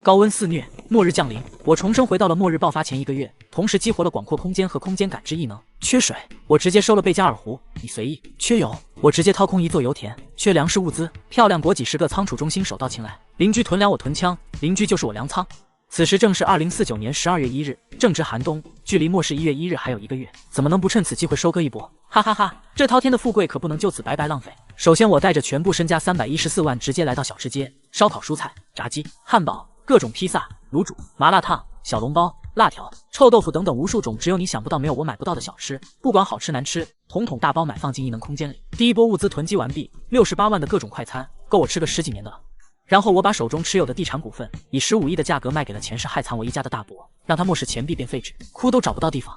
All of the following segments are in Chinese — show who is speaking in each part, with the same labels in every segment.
Speaker 1: 高温肆虐，末日降临，我重生回到了末日爆发前1个月，同时激活了广阔空间和空间感知异能。缺水，我直接收了贝加尔湖，你随意。缺油，我直接掏空一座油田。缺粮食物资，漂亮国几十个仓储中心手到擒来。邻居囤粮我囤枪，邻居就是我粮仓。此时正是2049年12月1日，正值寒冬，距离末世1月1日还有1个月，怎么能不趁此机会收割一波？哈哈哈！这滔天的富贵可不能就此白白浪费。首先，我带着全部身家314万直接来到小吃街，烧烤、蔬菜、炸鸡、汉堡。各种披萨、卤煮、麻辣烫、小笼包、辣条、臭豆腐等等无数种只有你想不到没有我买不到的小吃，不管好吃难吃，统统大包买放进异能空间里。第一波物资囤积完毕，68万的各种快餐，够我吃个10几年的了。然后我把手中持有的地产股份以15亿的价格卖给了前世害惨我一家的大伯，让他末世钱币变废纸，哭都找不到地方。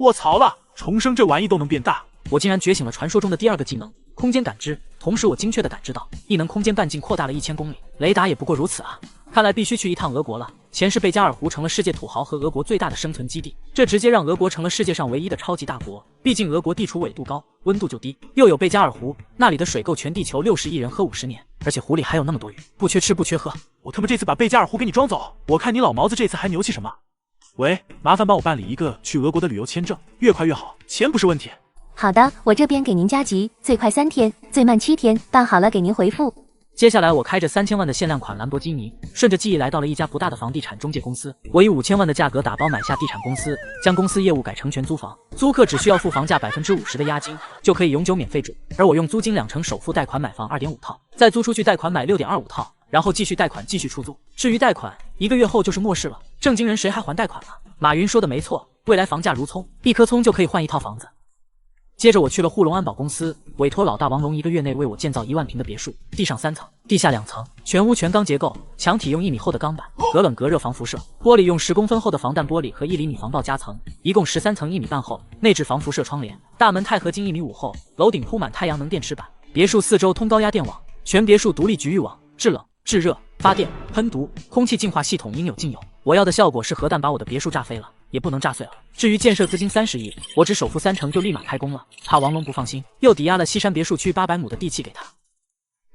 Speaker 2: 卧槽了，重生这玩意都能变大！
Speaker 1: 我竟然觉醒了传说中的第2个技能空间感知，同时我精确的感知到异能空间半径扩大了1000公里，雷达也不过如此啊！看来必须去一趟俄国了。前世贝加尔湖成了世界土豪和俄国最大的生存基地，这直接让俄国成了世界上唯一的超级大国。毕竟俄国地处纬度高，温度就低，又有贝加尔湖，那里的水够全地球60亿人喝50年，而且湖里还有那么多鱼，不缺吃不缺喝。
Speaker 2: 我他妈这次把贝加尔湖给你装走，我看你老毛子这次还牛气什么？喂，麻烦帮我办理一个去俄国的旅游签证，越快越好，钱不是问题。
Speaker 3: 好的，我这边给您加急，最快3天，最慢7天，办好了给您回复。
Speaker 1: 接下来我开着3000万的限量款兰博基尼，顺着记忆来到了一家不大的房地产中介公司。我以5000万的价格打包买下地产公司，将公司业务改成全租房，租客只需要付房价50%的押金，就可以永久免费住。而我用租金2成首付贷款买房2.5套，再租出去贷款买6.25套，然后继续贷款继续出租。至于贷款，1个月后就是末世了，正经人谁还还贷款啊？马云说的没错，未来房价如葱，一颗葱就可以换一套房子。接着我去了沪龙安保公司，委托老大王龙1个月内为我建造1万平的别墅，地上3层，地下2层，全屋全钢结构，墙体用1米厚的钢板，隔冷隔热防辐射，玻璃用10公分厚的防弹玻璃和1厘米防爆夹层，一共13层1米半厚，内置防辐射窗帘，大门钛合金1米5厚，楼顶铺满太阳能电池板，别墅4周通高压电网，全别墅独立局域网，制冷、制热、发电、喷毒，空气净化系统应有尽有。我要的效果是核弹把我的别墅炸飞了，也不能炸碎了。至于建设资金30亿，我只首付3成就立马开工了，怕王龙不放心，又抵押了西山别墅区800亩的地契给他。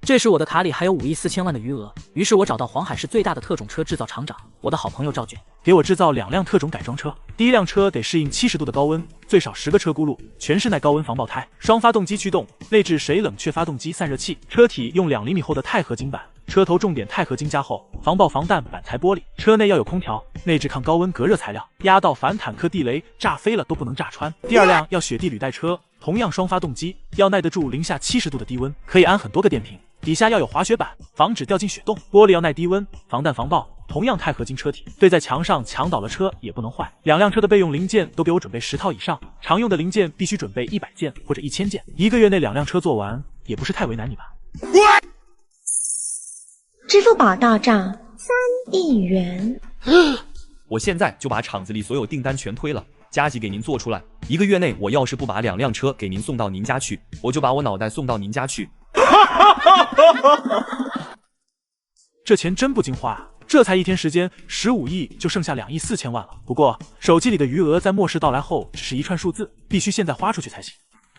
Speaker 1: 这时我的卡里还有5亿4千万的余额，于是我找到黄海市最大的特种车制造厂长，我的好朋友赵卷，
Speaker 2: 给我制造2辆特种改装车。第一辆车得适应70度的高温，最少10个车轱辘，全是耐高温防爆胎，双发动机驱动，内置水冷却发动机散热器，车体用2厘米厚的钛合金板，车头重点钛合金加厚，防爆防弹板材玻璃，车内要有空调，内置抗高温隔热材料，压到反坦克地雷，炸飞了都不能炸穿。第二辆要雪地履带车，同样双发动机，要耐得住零下70度的低温，可以安很多个电瓶，底下要有滑雪板，防止掉进雪洞，玻璃要耐低温，防弹防爆，同样钛合金车体，对在墙上墙倒了车也不能坏。2辆车的备用零件都给我准备10套以上，常用的零件必须准备100件或者1000件，1个月内2辆车做完，也不是太为难你吧？
Speaker 4: 支付宝到账3亿元。
Speaker 5: 我现在就把厂子里所有订单全推了，加急给您做出来。1个月内我要是不把2辆车给您送到您家去，我就把我脑袋送到您家去。
Speaker 2: 这钱真不经花啊！这才1天时间，15亿就剩下2亿4千万了。不过手机里的余额在末世到来后只是一串数字，必须现在花出去才行。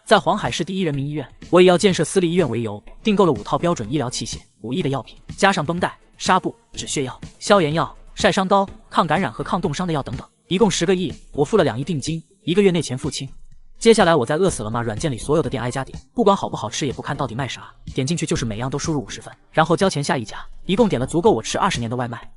Speaker 1: 在黄海市第1人民医院，我以要建设私立医院为由，订购了5套标准医疗器械、5亿的药品，加上绷带、纱布、止血药、消炎药、晒伤膏、抗感染和抗冻伤的药等等，一共10个亿。我付了2亿定金，1个月内钱付清。接下来我在饿死了吗软件里所有的店挨家点，不管好不好吃也不看到底卖啥，点进去就是每样都输入50分，然后交钱下一家，一共点了足够我吃20年的外卖。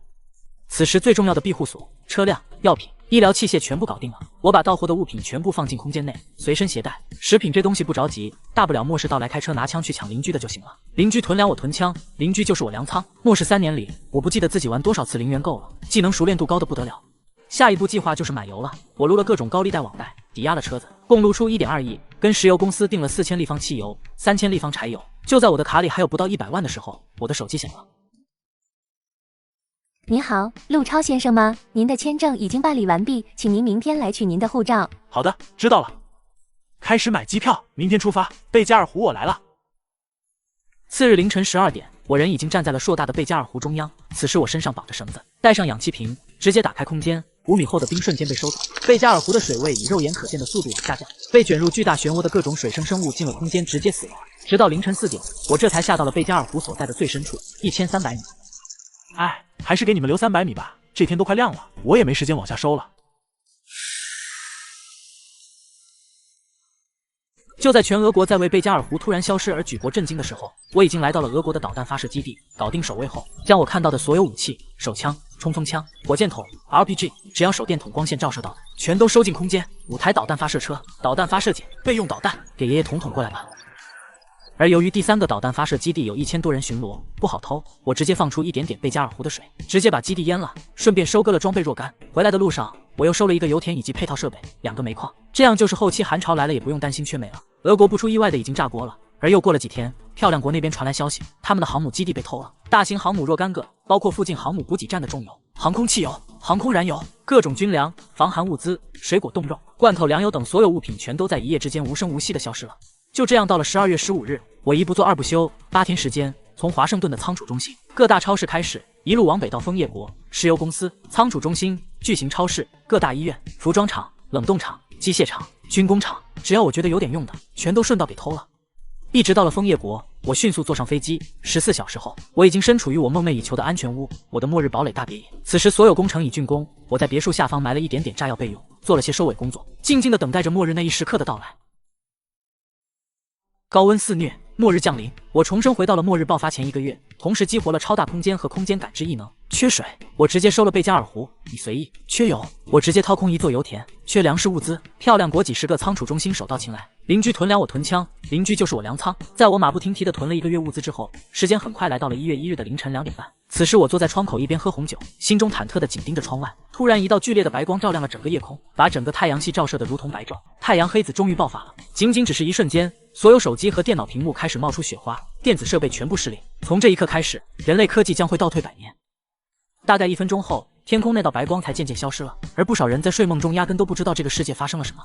Speaker 1: 此时最重要的庇护所、车辆、药品、医疗器械全部搞定了，我把到货的物品全部放进空间内，随身携带。食品这东西不着急，大不了末世到来开车拿枪去抢邻居的就行了。邻居囤粮我囤枪，邻居就是我粮仓。末世3年里，我不记得自己玩多少次零元购了，技能熟练度高的不得了。下一步计划就是买油了，我撸了各种高利贷网贷，抵押了车子，共撸出1.2亿，跟石油公司订了4000立方汽油、3000立方柴油。就在我的卡里还有不到100万的时候，我的手机响了。
Speaker 3: 你好，陆超先生吗？您的签证已经办理完毕，请您明天来取您的护照。
Speaker 2: 好的，知道了。开始买机票，明天出发，贝加尔湖我来了。
Speaker 1: 次日凌晨12点，我人已经站在了硕大的贝加尔湖中央。此时我身上绑着绳子，带上氧气瓶，直接打开空间。5米厚的冰瞬间被收走，贝加尔湖的水位以肉眼可见的速度往下降，被卷入巨大漩涡的各种水生生物进了空间直接死亡。直到凌晨4点，我这才下到了贝加尔湖所在的最深处，1300米。
Speaker 2: 哎，还是给你们留300米吧，这天都快亮了，我也没时间往下收了。
Speaker 1: 就在全俄国在为贝加尔湖突然消失而举国震惊的时候，我已经来到了俄国的导弹发射基地，搞定守卫后，将我看到的所有武器、手枪、冲锋枪、火箭筒、RPG， 只要手电筒光线照射到的，全都收进空间。5台导弹发射车、导弹发射井、备用导弹，给爷爷统统过来吧。而由于第3个导弹发射基地有1000多人巡逻，不好偷，我直接放出一点点贝加尔湖的水，直接把基地淹了，顺便收割了装备若干。回来的路上，我又收了1个油田以及配套设备，2个煤矿，这样就是后期韩朝来了也不用担心缺煤了。俄国不出意外的已经炸锅了，而又过了几天，漂亮国那边传来消息，他们的航母基地被偷了，大型航母若干个，包括附近航母补给站的重油、航空汽油、航空燃油、各种军粮、防寒物资、水果冻肉、罐头粮油等所有物品全都在一夜之间无声无息的消失了。就这样到了12月15日，我一不做二不休，8天时间，从华盛顿的仓储中心、各大超市开始，一路往北到枫叶国、石油公司、仓储中心、巨型超市、各大医院、服装厂、冷冻厂、机械厂、军工厂，只要我觉得有点用的，全都顺道给偷了。一直到了枫叶国，我迅速坐上飞机，14小时后，我已经身处于我梦寐以求的安全屋，我的末日堡垒大别野。此时所有工程已竣工，我在别墅下方埋了一点点炸药备用，做了些收尾工作，静静的等待着末日那一时刻的到来。高温肆虐，末日降临，我重生回到了末日爆发前1个月，同时激活了超大空间和空间感知异能。缺水，我直接收了贝加尔湖，你随意。缺油，我直接掏空1座油田。缺粮食物资，漂亮国几10个仓储中心手到擒来。邻居囤粮，我囤枪，邻居就是我粮仓。在我马不停蹄的囤了1个月物资之后，时间很快来到了1月1日的凌晨2点半。此时我坐在窗口一边喝红酒，心中忐忑的紧盯着窗外。突然一道剧烈的白光照亮了整个夜空，把整个太阳系照射得如同白昼。太阳黑子终于爆发了，仅仅只是一瞬间，所有手机和电脑屏幕开始冒出雪花，电子设备全部失灵。从这一刻开始，人类科技将会倒退100年。大概1分钟后，天空那道白光才渐渐消失了，而不少人在睡梦中压根都不知道这个世界发生了什么。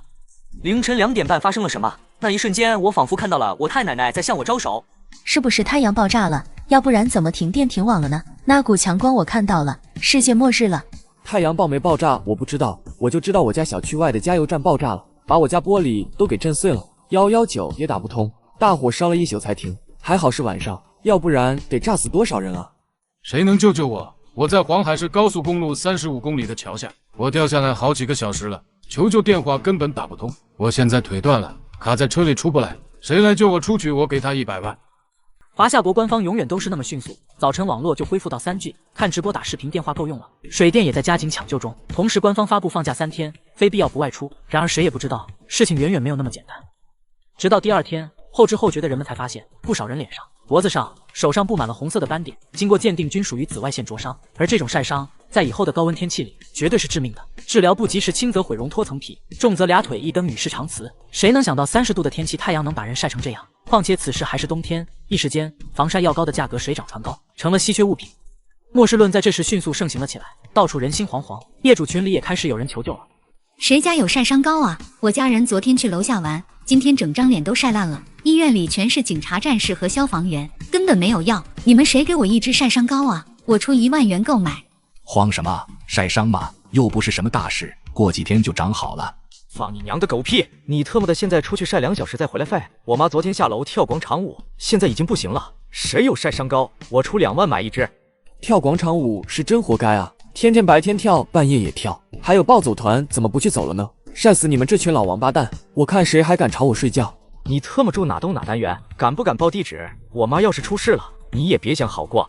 Speaker 6: 凌晨2点半发生了什么？那一瞬间，我仿佛看到了我太奶奶在向我招手。
Speaker 7: 是不是太阳爆炸了？要不然怎么停电停网了呢？那股强光我看到了，世界末日了。
Speaker 8: 太阳爆没爆炸我不知道，我就知道我家小区外的加油站爆炸了，把我家玻璃都给震碎了，119也打不通，大火烧了1宿才停，还好是晚上，要不然得炸死多少人啊！
Speaker 9: 谁能救救我？我在黄海市高速公路35公里的桥下，我掉下来好几个小时了，求救电话根本打不通，我现在腿断了，卡在车里出不来，谁来救我出去，我给他100万。
Speaker 1: 华夏国官方永远都是那么迅速，早晨网络就恢复到3G， 看直播打视频电话够用了，水电也在加紧抢救中，同时官方发布放假3天，非必要不外出。然而谁也不知道，事情远远没有那么简单。直到第2天，后知后觉的人们才发现，不少人脸上、脖子上、手上布满了红色的斑点，经过鉴定均属于紫外线灼伤，而这种晒伤在以后的高温天气里绝对是致命的，治疗不及时，轻则毁容脱层皮，重则俩腿一蹬，与世长辞。谁能想到30度的天气，太阳能把人晒成这样？况且此时还是冬天，一时间防晒药膏的价格水涨船高，成了稀缺物品。末世论在这时迅速盛行了起来，到处人心惶惶，业主群里也开始有人求救了。
Speaker 7: 谁家有晒伤膏啊？我家人昨天去楼下玩，今天整张脸都晒烂了，医院里全是警察战士和消防员，根本没有药，你们谁给我1支晒伤膏啊？我出1万元购买。
Speaker 10: 慌什么？晒伤嘛，又不是什么大事，过几天就长好了。
Speaker 6: 放你娘的狗屁！你特么的现在出去晒2小时再回来废！我妈昨天下楼跳广场舞，现在已经不行了。谁有晒伤膏？我出2万买1支。
Speaker 8: 跳广场舞是真活该啊！天天白天跳，半夜也跳。还有暴走团怎么不去走了呢？晒死你们这群老王八蛋！我看谁还敢吵我睡觉！
Speaker 6: 你特么住哪栋哪单元？敢不敢报地址？我妈要是出事了，你也别想好过。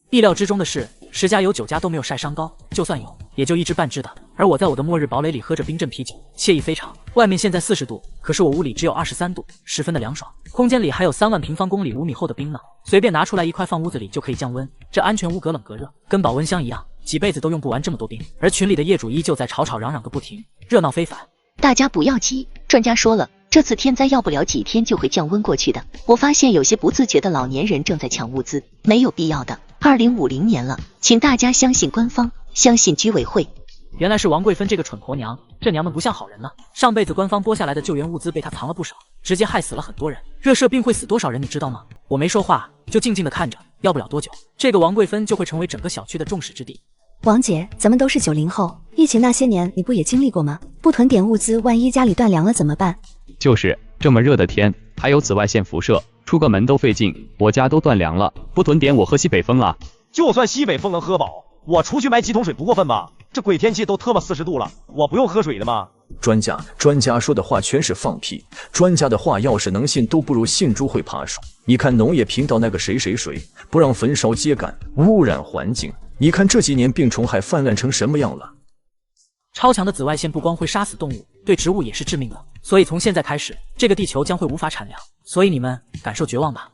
Speaker 1: 意料之中的是，10家有9家都没有晒伤膏，就算有，也就1支半支的。而我在我的末日堡垒里喝着冰镇啤酒，惬意非常。外面现在40度，可是我屋里只有23度，十分的凉爽。空间里还有3万平方公里5米厚的冰呢，随便拿出来1块放屋子里就可以降温。这安全屋隔冷隔热，跟保温箱一样，几辈子都用不完这么多冰。而群里的业主依旧在吵吵嚷嚷个不停，热闹非凡。
Speaker 11: 大家不要急，专家说了，这次天灾要不了几天就会降温过去的。我发现有些不自觉的老年人正在抢物资，没有必要的。2050年了，请大家相信官方，相信居委会。
Speaker 1: 原来是王桂芬这个蠢婆娘，这娘们不像好人呢。上辈子官方拨下来的救援物资被她藏了不少，直接害死了很多人。热射病会死多少人你知道吗？我没说话，就静静的看着，要不了多久，这个王桂芬就会成为整个小区的众矢之的。
Speaker 12: 王姐，咱们都是90后，疫情那些年你不也经历过吗？不囤点物资，万一家里断粮了怎么办？
Speaker 13: 就是这么热的天，还有紫外线辐射，出个门都费劲，我家都断粮了，不囤点我喝西北风啊。
Speaker 14: 就算西北风能喝饱，我出去买几桶水不过分吧？这鬼天气都特么40度了，我不用喝水的吗？
Speaker 15: 专家说的话全是放屁，专家的话要是能信，都不如信猪会爬树。你看农业频道那个谁不让焚烧秸秆，污染环境，你看这几年病虫害泛滥成什么样了？
Speaker 1: 超强的紫外线不光会杀死动物，对植物也是致命的。所以从现在开始，这个地球将会无法产粮。所以你们感受绝望吧。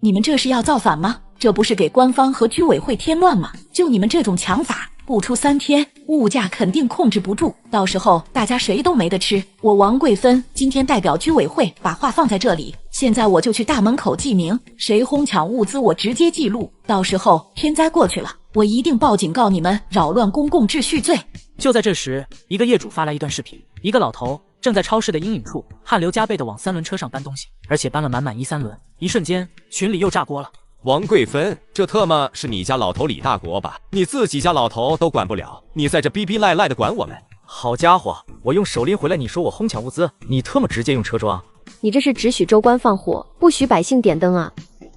Speaker 16: 你们这是要造反吗？这不是给官方和居委会添乱吗？就你们这种强法，不出3天，物价肯定控制不住，到时候大家谁都没得吃。我王桂芬今天代表居委会把话放在这里，现在我就去大门口记名，谁哄抢物资我直接记录，到时候天灾过去了，我一定报警告你们扰乱公共秩序罪。
Speaker 1: 就在这时，一个业主发来一段视频，一个老头正在超市的阴影处汗流浃背地往3轮车上搬东西，而且搬了满满1-3轮。一瞬间，群里又炸锅了。
Speaker 17: 王桂芬，这特么是你家老头李大国吧？你自己家老头都管不了，你在这逼逼赖赖的管我们？
Speaker 6: 好家伙，我用手拎回来，你说我哄抢物资，你特么直接用车装？
Speaker 18: 你这是只许州官放火，不许百姓点灯啊！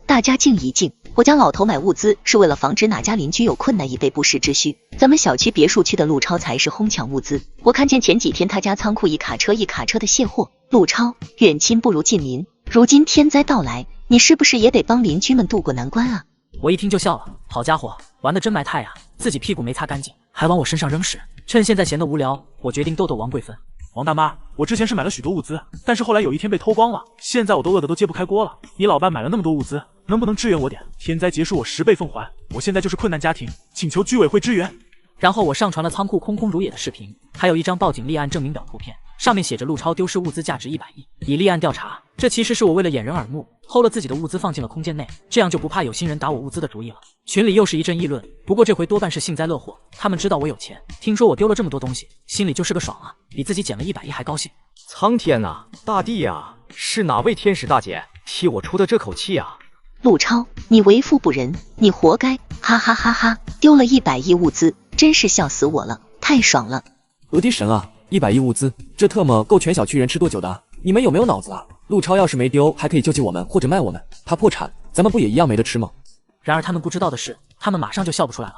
Speaker 11: 大家静一静，我家老头买物资是为了防止哪家邻居有困难以备不时之需。咱们小区别墅区的陆超才是哄抢物资。我看见前几天他家仓库一卡车的卸货。陆超，远亲不如近邻，如今天灾到来，你是不是也得帮邻居们渡过难关啊？
Speaker 1: 我一听就笑了，好家伙，玩得真埋汰呀！自己屁股没擦干净，还往我身上扔屎。趁现在闲得无聊，我决定逗逗王桂芬。
Speaker 2: 王大妈，我之前是买了许多物资，但是后来有一天被偷光了，现在我都饿得都揭不开锅了。你老伴买了那么多物资，能不能支援我点？天灾结束我10倍奉还。我现在就是困难家庭，请求居委会支援。
Speaker 1: 然后我上传了仓库空空如也的视频，还有一张报警立案证明表图片，上面写着陆超丢失物资价值100亿，已立案调查。这其实是我为了掩人耳目，偷了自己的物资放进了空间内，这样就不怕有心人打我物资的主意了。群里又是一阵议论，不过这回多半是幸灾乐祸，他们知道我有钱，听说我丢了这么多东西，心里就是个爽啊，比自己捡了100亿还高兴。
Speaker 6: 苍天啊，大地啊，是哪位天使大姐替我出的这口气啊？
Speaker 11: 陆超，你为富不仁，你活该！哈哈哈哈！丢了100亿物资，真是笑死我了，太爽了！
Speaker 8: 我的神啊，100亿物资，这特么够全小区人吃多久的？你们有没有脑子啊？陆超要是没丢，还可以救济我们或者卖我们，他破产，咱们不也一样没得吃吗？
Speaker 1: 然而他们不知道的是，他们马上就笑不出来了。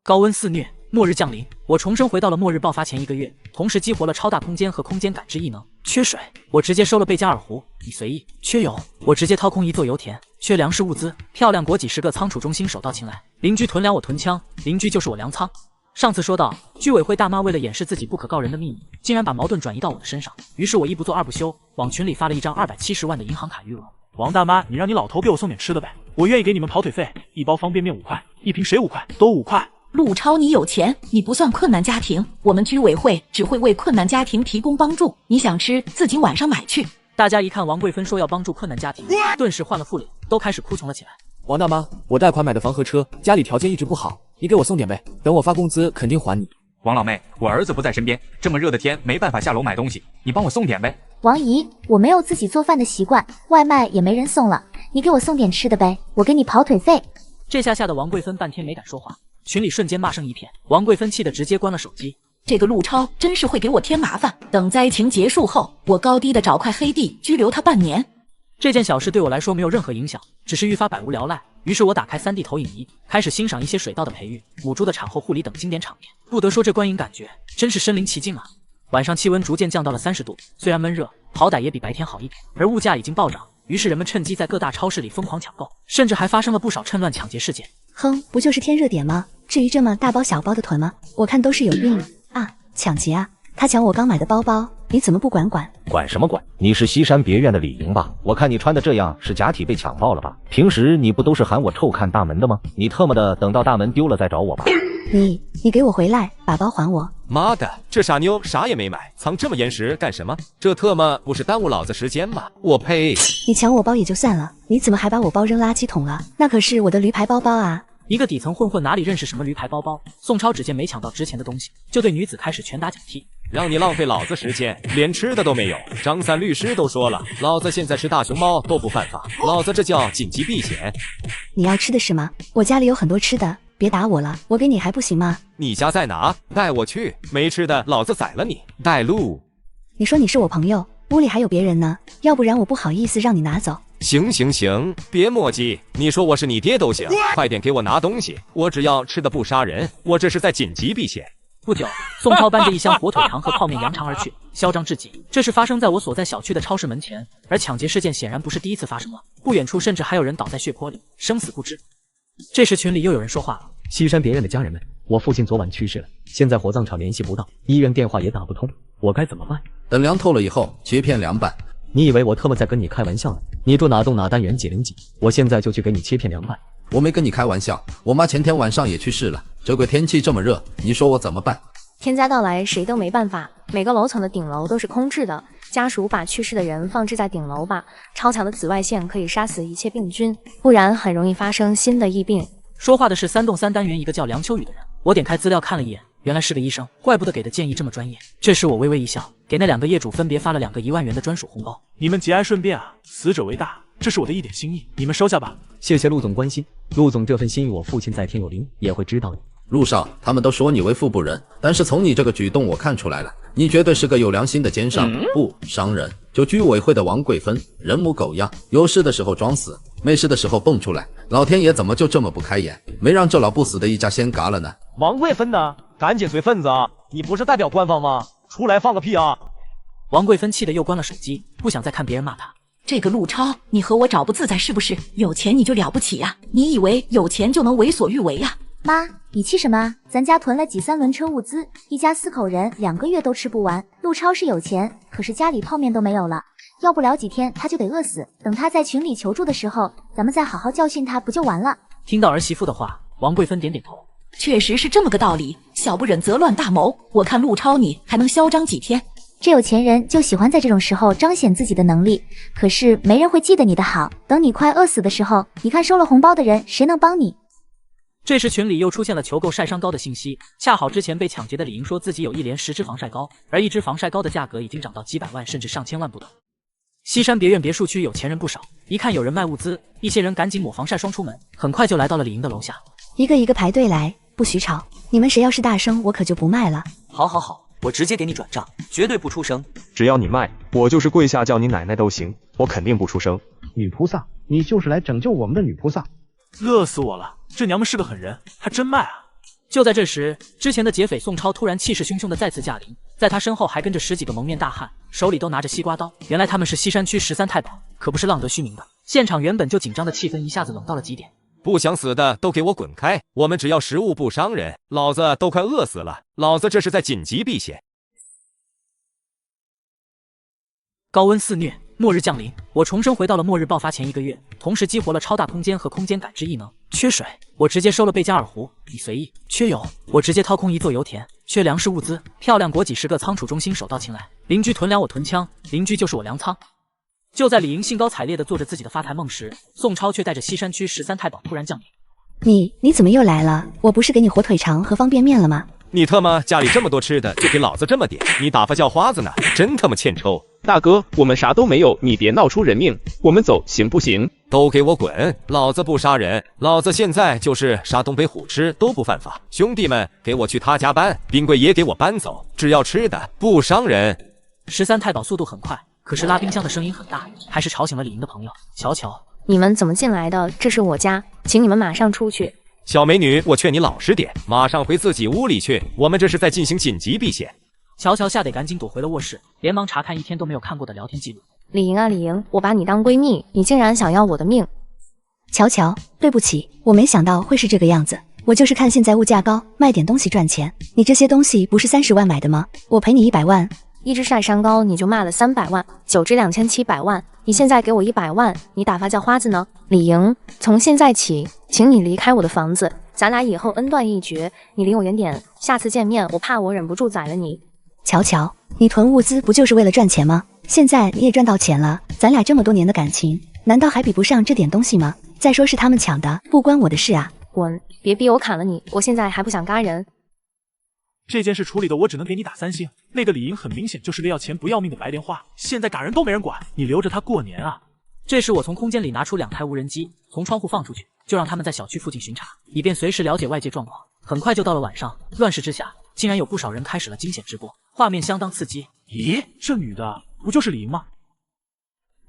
Speaker 1: 高温肆虐，末日降临，我重生回到了末日爆发前1个月，同时激活了超大空间和空间感知异能。缺水，我直接收了贝加尔湖，你随意。缺油，我直接掏空一座油田。缺粮食物资，漂亮国几10个仓储中心手到擒来。邻居囤粮我囤枪，邻居就是我粮仓。上次说到，居委会大妈为了掩饰自己不可告人的秘密，竟然把矛盾转移到我的身上。于是我一不做二不休，往群里发了一张270万的银行卡余额。
Speaker 2: 王大妈，你让你老头给我送点吃的呗，我愿意给你们跑腿费，一包方便面5块，一瓶水5块，都5块。
Speaker 16: 陆超，你有钱，你不算困难家庭，我们居委会只会为困难家庭提供帮助，你想吃自己晚上买去。
Speaker 1: 大家一看王桂芬说要帮助困难家庭，顿时换了副脸，都开始哭穷了起来。
Speaker 8: 王大妈，我贷款买的房和车，家里条件一直不好，你给我送点呗，等我发工资肯定还你。
Speaker 19: 王老妹，我儿子不在身边，这么热的天没办法下楼买东西，你帮我送点呗。
Speaker 3: 王姨，我没有自己做饭的习惯，外卖也没人送了，你给我送点吃的呗，我给你跑腿费。
Speaker 1: 这下吓得王桂芬半天没敢说话，群里瞬间骂声一片，王桂芬气得直接关了手机。
Speaker 16: 这个陆超真是会给我添麻烦，等灾情结束后，我高低的找块黑地拘留他半年。
Speaker 1: 这件小事对我来说没有任何影响，只是愈发百无聊赖。于是我打开 3D 投影仪，开始欣赏一些水稻的培育、母猪的产后护理等经典场面。不得说这观影感觉真是身临其境啊！晚上气温逐渐降到了30度，虽然闷热，好歹也比白天好一点。而物价已经暴涨，于是人们趁机在各大超市里疯狂抢购，甚至还发生了不少趁乱抢劫事件。
Speaker 12: 哼，不就是添热点吗？至于这么大包小包的囤吗？我看都是有病啊！抢劫啊！他抢我刚买的包包，你怎么不管？
Speaker 20: 管什么管？你是西山别院的李莹吧？我看你穿的这样是假体被抢爆了吧？平时你不都是喊我臭看大门的吗？你特么的等到大门丢了再找我吧。
Speaker 12: 你给我回来，把包还我！
Speaker 17: 妈的，这傻妞啥也没买，藏这么严实干什么？这特么不是耽误老子时间吗？我呸！
Speaker 12: 你抢我包也就算了，你怎么还把我包扔垃圾桶了？那可是我的驴牌包包啊！
Speaker 1: 一个底层混混哪里认识什么驴牌包包？宋超只见没抢到值钱的东西，就对女子开始拳打脚踢。
Speaker 17: 让你浪费老子时间，连吃的都没有。张三律师都说了，老子现在吃大熊猫都不犯法，老子这叫紧急避险。
Speaker 12: 你要吃的是吗？我家里有很多吃的，别打我了，我给你还不行吗？
Speaker 17: 你家在哪？带我去，没吃的老子宰了你。带路。
Speaker 12: 你说你是我朋友，屋里还有别人呢，要不然我不好意思让你拿走。
Speaker 17: 行行行，别磨叽，你说我是你爹都行，快点给我拿东西，我只要吃的不杀人，我这是在紧急避险。
Speaker 1: 不久，宋超搬着一箱火腿肠和泡面扬长而去，嚣张至极。这是发生在我所在小区的超市门前，而抢劫事件显然不是第一次发生了，不远处甚至还有人倒在血泊里，生死不知。这时群里又有人说话了：
Speaker 21: 西山别院的家人们，我父亲昨晚去世了，现在火葬场联系不到，医院电话也打不通，我该怎么办？
Speaker 22: 等凉透了以后，切片凉拌。
Speaker 21: 你以为我特么在跟你开玩笑呢？你住哪栋哪单元几零几？我现在就去给你切片凉拌。
Speaker 22: 我没跟你开玩笑，我妈前天晚上也去世了。这个天气这么热，你说我怎么办？
Speaker 23: 天灾到来，谁都没办法。每个楼层的顶楼都是空置的，家属把去世的人放置在顶楼吧。超强的紫外线可以杀死一切病菌，不然很容易发生新的疫病。
Speaker 1: 说话的是3栋3单元一个叫梁秋雨的人。我点开资料看了一眼，原来是个医生，怪不得给的建议这么专业。这时我微微一笑，给那2个业主分别发了2个1万元的专属红包。
Speaker 2: 你们节哀顺变啊，死者为大，这是我的一点心意，你们收下吧。
Speaker 21: 谢谢陆总关心，陆总这份心意我父亲在天有灵，也会知道的。
Speaker 22: 路上他们都说你为富不仁，但是从你这个举动我看出来了，你绝对是个有良心的奸商，不伤人。就居委会的王贵芬，人模狗样，有事的时候装死，没事的时候蹦出来，老天爷怎么就这么不开眼，没让这老不死的一家先嘎了呢？
Speaker 14: 王贵芬呢？赶紧随份子啊！你不是代表官方吗？出来放个屁啊！
Speaker 1: 王贵芬气得又关了手机，不想再看别人骂他。
Speaker 16: 这个陆超，你和我找不自在是不是？有钱你就了不起呀？你以为有钱就能为所欲为呀？
Speaker 3: 妈，你气什么？咱家囤了几3轮车物资，一家4口人2个月都吃不完。陆超是有钱，可是家里泡面都没有了，要不了几天他就得饿死。等他在群里求助的时候，咱们再好好教训他，不就完了？
Speaker 1: 听到儿媳妇的话，王贵芬点点头，
Speaker 16: 确实是这么个道理。小不忍则乱大谋，我看陆超你还能嚣张几天？
Speaker 3: 这有钱人就喜欢在这种时候彰显自己的能力，可是没人会记得你的好。等你快饿死的时候，你看收了红包的人谁能帮你？
Speaker 1: 这时群里又出现了求购晒伤膏的信息，恰好之前被抢劫的李莹说自己有一连10支防晒膏，而1支防晒膏的价格已经涨到几百万甚至上千万不等。西山别院别墅区有钱人不少，一看有人卖物资，一些人赶紧抹防晒霜出门，很快就来到了李莹的楼下。
Speaker 12: 一个一个排队来，不许吵，你们谁要是大声，我可就不卖了。
Speaker 24: 好好好，我直接给你转账，绝对不出声。
Speaker 25: 只要你卖，我就是跪下叫你奶奶都行，我肯定不出声。
Speaker 26: 女菩萨，你就是来拯救我们的女菩萨。
Speaker 2: 乐死我了，这娘们是个狠人，还真卖啊！
Speaker 1: 就在这时，之前的劫匪宋超突然气势汹汹的再次驾临，在他身后还跟着10几个蒙面大汉，手里都拿着西瓜刀。原来他们是西山区13太保，可不是浪得虚名的。现场原本就紧张的气氛一下子冷到了极点。
Speaker 17: 不想死的都给我滚开！我们只要食物不伤人，老子都快饿死了，老子这是在紧急避险。
Speaker 1: 高温肆虐，末日降临，我重生回到了末日爆发前1个月，同时激活了超大空间和空间感知异能。缺水，我直接收了贝加尔湖，你随意。缺油，我直接掏空一座油田。缺粮食物资，漂亮国几10个仓储中心手到擒来。邻居囤粮，我囤枪，邻居就是我粮仓。就在李莹兴高采烈地做着自己的发财梦时，宋超却带着西山区13太保突然降临。
Speaker 12: 你怎么又来了？我不是给你火腿肠和方便面了吗？
Speaker 17: 你他妈家里这么多吃的，就给老子这么点，你打发叫花子呢？真他妈欠抽！
Speaker 13: 大哥，我们啥都没有，你别闹出人命，我们走行不行？
Speaker 17: 都给我滚！老子不杀人，老子现在就是杀东北虎吃都不犯法。兄弟们，给我去他家搬，冰柜也给我搬走，只要吃的，不伤人。
Speaker 1: 13太保速度很快，可是拉冰箱的声音很大，还是吵醒了李莹的朋友。瞧瞧，
Speaker 23: 你们怎么进来的？这是我家，请你们马上出去。
Speaker 17: 小美女，我劝你老实点，马上回自己屋里去，我们这是在进行紧急避险。
Speaker 1: 乔乔吓得赶紧躲回了卧室，连忙查看1天都没有看过的聊天记录。
Speaker 23: 李莹啊李莹，我把你当闺蜜，你竟然想要我的命！
Speaker 12: 乔乔，对不起，我没想到会是这个样子。我就是看现在物价高，卖点东西赚钱。你这些东西不是30万买的吗？我赔你100万。
Speaker 23: 1支晒伤膏你就卖了300万，9支2700万，你现在给我100万，你打发叫花子呢？李莹，从现在起，请你离开我的房子，咱俩以后恩断义绝，你离我远点，下次见面我怕我忍不住宰了你。
Speaker 12: 乔乔，你囤物资不就是为了赚钱吗？现在你也赚到钱了，咱俩这么多年的感情，难道还比不上这点东西吗？再说是他们抢的，不关我的事啊！
Speaker 23: 滚，别逼我砍了你，我现在还不想嘎人。
Speaker 2: 这件事处理的我只能给你打3星。那个李莹很明显就是个要钱不要命的白莲花，现在嘎人都没人管，你留着她过年啊！
Speaker 1: 这时我从空间里拿出2台无人机，从窗户放出去，就让他们在小区附近巡查，以便随时了解外界状况。很快就到了晚上，乱世之下，竟然有不少人开始了惊险直播，画面相当刺激。
Speaker 2: 咦，这女的不就是李莹吗？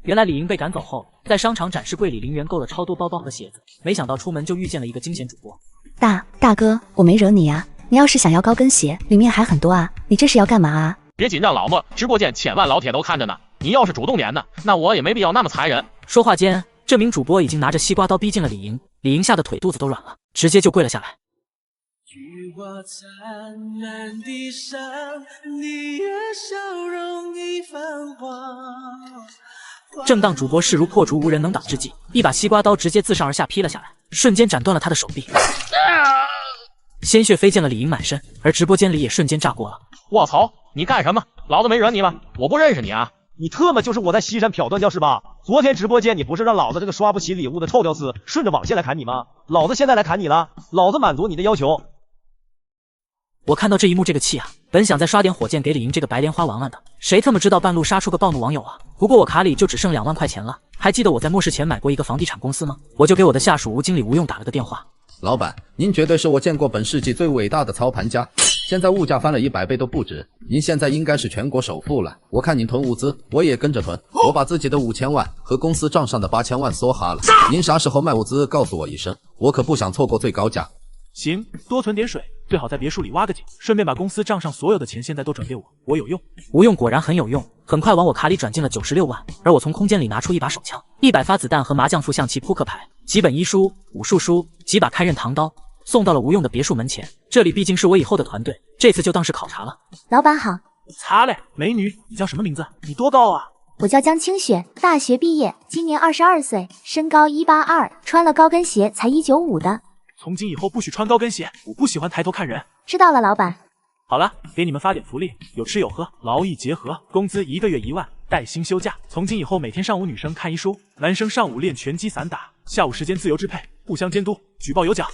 Speaker 1: 原来李莹被赶走后，在商场展示柜里零元购了超多包包和鞋子，没想到出门就遇见了一个惊险主播。
Speaker 12: 大哥，我没惹你啊，你要是想要高跟鞋，里面还很多啊，你这是要干嘛啊？
Speaker 4: 别紧张，老莫，直播间千万老铁都看着呢，你要是主动点的，那我也没必要那么残忍。
Speaker 1: 说话间，这名主播已经拿着西瓜刀逼近了李莹，李莹吓得腿肚子都软了，直接就跪了下来。
Speaker 5: 菊花灿烂地上，你的笑容已泛黄。
Speaker 1: 正当主播势如破竹无人能挡之际，一把西瓜刀直接自上而下劈了下来，瞬间斩断了他的手臂，鲜血飞溅了李莹满身，而直播间里也瞬间炸锅了。
Speaker 4: 卧槽，你干什么？老子没惹你吧？我不认识你啊！
Speaker 14: 你特么就是我在西山挑断教是吧？昨天直播间你不是让老子这个刷不起礼物的臭屌丝顺着网线来砍你吗？老子现在来砍你了，老子满足你的要求。
Speaker 1: 我看到这一幕，这个气啊！本想再刷点火箭给李莹这个白莲花玩玩的，谁他妈知道半路杀出个暴怒网友啊！不过我卡里就只剩2万块钱了，还记得我在末世前买过一个房地产公司吗？我就给我的下属吴经理吴用打了个电话。
Speaker 22: 老板，您绝对是我见过本世纪最伟大的操盘家，现在物价翻了100倍都不止，您现在应该是全国首富了。我看您囤物资，我也跟着囤，我把自己的5000万和公司账上的8000万梭哈了。您啥时候卖物资告诉我一声，我可不想错过最高价。
Speaker 2: 行，多存点水，最好在别墅里挖个井，顺便把公司账上所有的钱现在都转给我，我有用。
Speaker 1: 吴用果然很有用，很快往我卡里转进了96万，而我从空间里拿出一把手枪、100发子弹和麻将副象棋扑克牌、几本医书、武术书、几把开刃唐刀，送到了吴用的别墅门前。这里毕竟是我以后的团队，这次就当是考察了。
Speaker 3: 老板好。
Speaker 2: 擦嘞，美女，你叫什么名字？你多高啊？
Speaker 3: 我叫江清雪，大学毕业，今年22岁，身高182，穿了高跟鞋才195的。
Speaker 2: 从今以后不许穿高跟鞋，我不喜欢抬头看人。
Speaker 3: 知道了，老板。
Speaker 2: 好了，给你们发点福利，有吃有喝，劳逸结合，工资1个月1万，带薪休假。从今以后每天上午女生看医书，男生上午练拳击散打，下午时间自由支配，互相监督，举报有奖。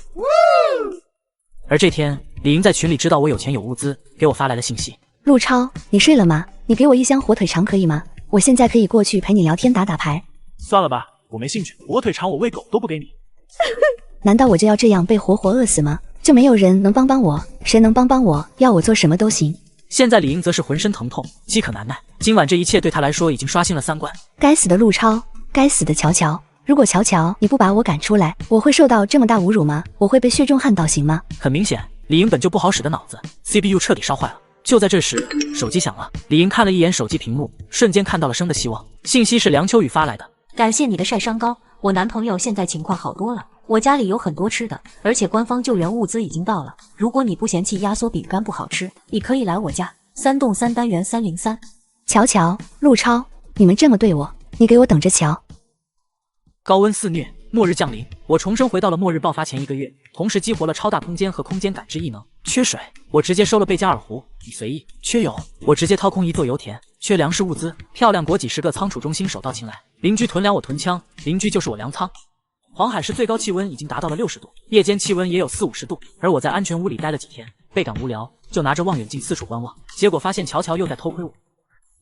Speaker 1: 而这天，李莹在群里知道我有钱有物资，给我发来了信息。
Speaker 12: 陆超，你睡了吗？你给我1箱火腿肠可以吗？我现在可以过去陪你聊天打打牌。
Speaker 2: 算了吧，我没兴趣，火腿肠我喂狗都不给你。
Speaker 12: 难道我就要这样被活活饿死吗？就没有人能帮帮我？谁能帮帮我？要我做什么都行。
Speaker 1: 现在李莹则是浑身疼痛，饥渴难耐。今晚这一切对她来说已经刷新了3观。
Speaker 12: 该死的陆超，该死的乔乔！如果乔乔你不把我赶出来，我会受到这么大侮辱吗？我会被血中悍倒行吗？
Speaker 1: 很明显，李莹本就不好使的脑子 CPU 彻底烧坏了。就在这时，手机响了。李莹看了一眼手机屏幕，瞬间看到了生的希望。信息是梁秋雨发来的。
Speaker 7: 感谢你的晒伤膏，我男朋友现在情况好多了。我家里有很多吃的，而且官方救援物资已经到了。如果你不嫌弃压缩饼干不好吃，你可以来我家，3栋3单元303。
Speaker 12: 乔乔，陆超，你们这么对我，你给我等着瞧！
Speaker 1: 高温肆虐，末日降临，我重生回到了末日爆发前1个月，同时激活了超大空间和空间感知异能。缺水，我直接收了贝加尔湖，你随意。缺油，我直接掏空一座油田。缺粮食物资，漂亮国几10个仓储中心手到擒来。邻居囤粮我囤枪，邻居就是我粮仓。黄海市最高气温已经达到了60度，夜间气温也有40-50度。而我在安全屋里待了几天，倍感无聊，就拿着望远镜四处观望，结果发现乔乔又在偷窥我。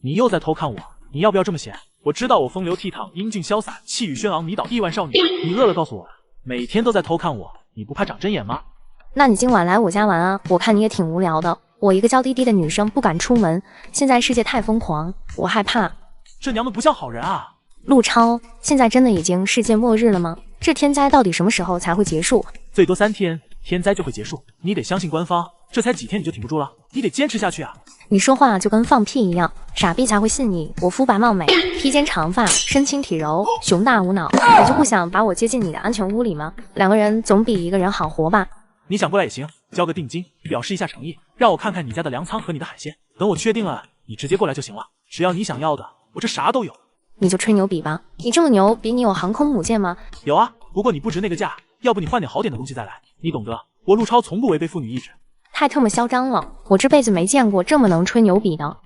Speaker 2: 你又在偷看我，你要不要这么闲？我知道我风流倜傥，英俊潇洒，气宇轩昂，迷倒亿万少女。你饿了告诉我，每天都在偷看我，你不怕长针眼吗？
Speaker 23: 那你今晚来我家玩啊，我看你也挺无聊的。我一个娇滴滴的女生不敢出门，现在世界太疯狂，我害怕。
Speaker 2: 这娘们不像好人啊！
Speaker 23: 陆超，现在真的已经世界末日了吗？这天灾到底什么时候才会结束？
Speaker 2: 最多3天，天灾就会结束。你得相信官方，这才几天你就挺不住了，你得坚持下去啊！
Speaker 23: 你说话就跟放屁一样，傻逼才会信你。我肤白貌美，披肩长发，身轻体柔，熊大无脑，你就不想把我接进你的安全屋里吗？2个人总比1个人好活吧？
Speaker 2: 你想过来也行，交个定金，表示一下诚意，让我看看你家的粮仓和你的海鲜。等我确定了，你直接过来就行了。只要你想要的，我这啥都有。
Speaker 23: 你就吹牛比吧，你这么牛，比你有航空母舰吗？
Speaker 2: 有啊，不过你不值那个价，要不你换点好点的东西再来，你懂得。我陆超从不违背妇女意志。
Speaker 23: 太特么嚣张了，我这辈子没见过这么能吹牛比的。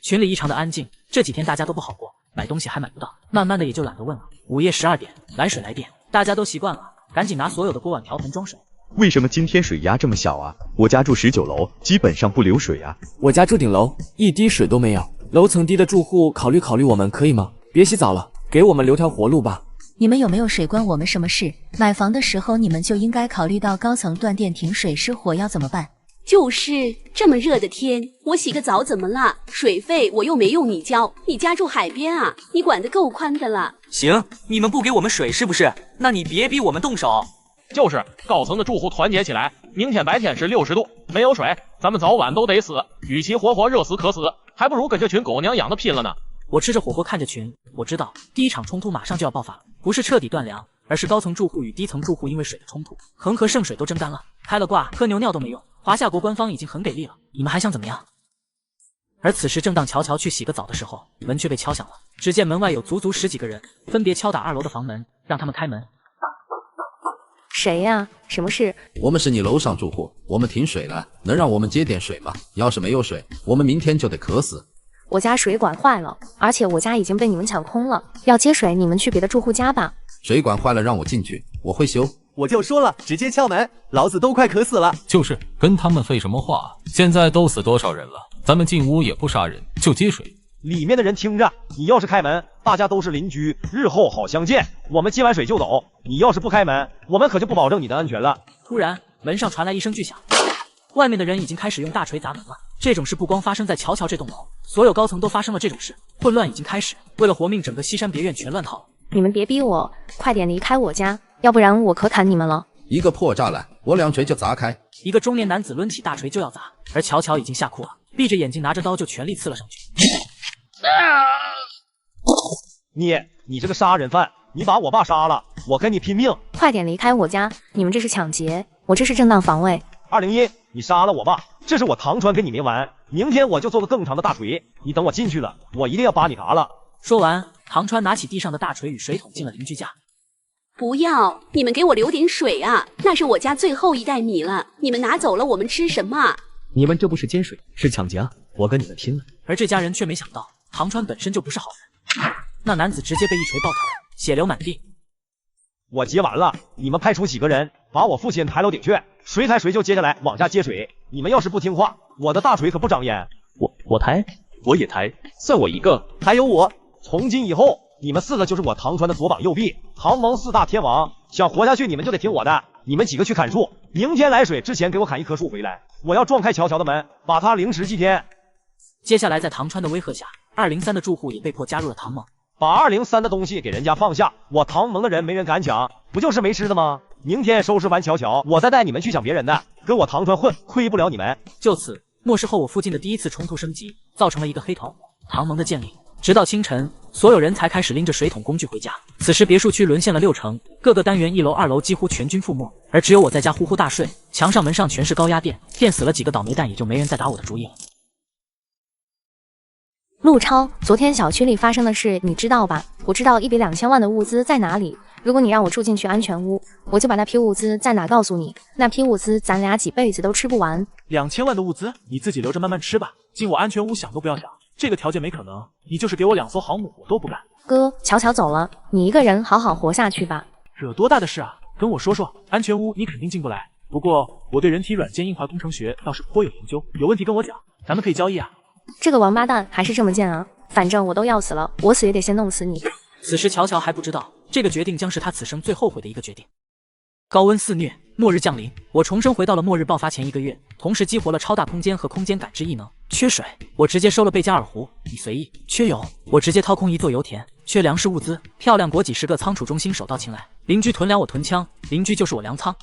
Speaker 1: 群里异常的安静，这几天大家都不好过，买东西还买不到，慢慢的也就懒得问了。午夜12点，来水来电，大家都习惯了，赶紧拿所有的锅碗瓢盆装水。
Speaker 9: 为什么今天水压这么小啊？我家住19楼，基本上不流水啊。
Speaker 8: 我家住顶楼，一滴水都没有。楼层低的住户考虑我们可以吗？别洗澡了，给我们留条活路吧。
Speaker 10: 你们有没有水关我们什么事？买房的时候你们就应该考虑到高层断电停水失火要怎么办。
Speaker 6: 就是这么热的天，我洗个澡怎么了？水费我又没用你交，你家住海边啊，你管得够宽的了。
Speaker 24: 行，你们不给我们水是不是？那你别逼我们动手。
Speaker 4: 就是高层的住户团结起来，明天白天是60度，没有水，咱们早晚都得死。与其活活热死渴死，还不如跟这群狗娘养的拼了呢。
Speaker 1: 我吃着火锅看着群，我知道第一场冲突马上就要爆发，不是彻底断粮，而是高层住户与低层住户因为水的冲突，恒河圣水都蒸干了，开了挂喝牛尿都没用。华夏国官方已经很给力了，你们还想怎么样？而此时正当乔乔去洗个澡的时候，门却被敲响了。只见门外有足足10几个人，分别敲打2楼的房门，让他们开门。
Speaker 23: 谁呀？什么事？
Speaker 22: 我们是你楼上住户，我们停水了，能让我们接点水吗？要是没有水，我们明天就得渴死。
Speaker 23: 我家水管坏了，而且我家已经被你们抢空了，要接水你们去别的住户家吧。
Speaker 22: 水管坏了让我进去，我会修。
Speaker 11: 我就说了，直接敲门，老子都快渴死了。
Speaker 15: 就是跟他们废什么话？现在都死多少人了？咱们进屋也不杀人，就接水。
Speaker 14: 里面的人听着，你要是开门，大家都是邻居，日后好相见。我们接完水就走，你要是不开门，我们可就不保证你的安全了。
Speaker 1: 突然，门上传来一声巨响，外面的人已经开始用大锤砸门了。这种事不光发生在乔乔这栋楼，所有高层都发生了这种事，混乱已经开始。为了活命，整个西山别院全乱套了。
Speaker 23: 你们别逼我，快点离开我家，要不然我可砍你们了。
Speaker 22: 一个破栅栏，我2锤就砸开。
Speaker 1: 一个中年男子抡起大锤就要砸，而乔乔已经吓哭了，闭着眼睛拿着刀就全力刺了上去。
Speaker 14: 你这个杀人犯，你把我爸杀了，我跟你拼命！
Speaker 23: 快点离开我家，你们这是抢劫，我这是正当防卫。
Speaker 14: 201，你杀了我爸，这是我唐川跟你没完，明天我就做个更长的大锤，你等我进去了，我一定要把你嘎了。
Speaker 1: 说完，唐川拿起地上的大锤与水桶进了邻居家。
Speaker 6: 不要，你们给我留点水啊，那是我家最后一袋米了，你们拿走了，我们吃什么？
Speaker 21: 你们这不是奸水，是抢劫啊！我跟你们拼了！
Speaker 1: 而这家人却没想到，唐川本身就不是好人，那男子直接被一锤爆头，血流满地。
Speaker 14: 我接完了，你们派出几个人把我父亲抬楼顶去，谁抬谁就接下来往下接水。你们要是不听话，我的大锤可不长眼。
Speaker 13: 我抬，我也抬，算我一个。
Speaker 11: 还有我，
Speaker 14: 从今以后，你们4个就是我唐川的左膀右臂，唐蒙4大天王，想活下去你们就得听我的。你们几个去砍树，明天来水之前给我砍1棵树回来，我要撞开乔乔的门，把他凌迟祭天。
Speaker 1: 接下来在唐川的威吓下，203的住户也被迫加入了唐蒙。
Speaker 14: 把203的东西给人家放下，我唐蒙的人没人敢抢，不就是没吃的吗？明天收拾完乔乔，我再带你们去抢别人的，跟我唐川混，亏不了你们。
Speaker 1: 就此，末世后我附近的第一次冲突升级，造成了一个黑桃唐蒙的建立。直到清晨，所有人才开始拎着水桶工具回家。此时别墅区沦陷了60%，各个单元1楼、2楼几乎全军覆没，而只有我在家呼呼大睡，墙上门上全是高压电，电死了几个倒霉蛋，也就没人再打我的主意了。
Speaker 23: 陆超，昨天小区里发生的事你知道吧？我知道1笔2000万的物资在哪里。如果你让我住进去安全屋，我就把那批物资在哪告诉你。那批物资咱俩几辈子都吃不完。
Speaker 2: 2000万的物资，你自己留着慢慢吃吧。进我安全屋想都不要想，这个条件没可能。你就是给我2艘航母，我都不干。
Speaker 23: 哥，乔乔走了，你一个人好好活下去吧。
Speaker 2: 惹多大的事啊？跟我说说，安全屋你肯定进不来。不过我对人体软件硬化工程学倒是颇有研究，有问题跟我讲，咱们可以交易啊。
Speaker 23: 这个王八蛋还是这么贱啊！反正我都要死了，我死也得先弄死你。
Speaker 1: 此时乔乔还不知道，这个决定将是他此生最后悔的一个决定。高温肆虐，末日降临，我重生回到了末日爆发前1个月，同时激活了超大空间和空间感知异能。缺水，我直接收了贝加尔湖，你随意。缺油，我直接掏空一座油田。缺粮食物资，漂亮国几10个仓储中心手到擒来。邻居囤粮我囤枪，邻居就是我粮仓。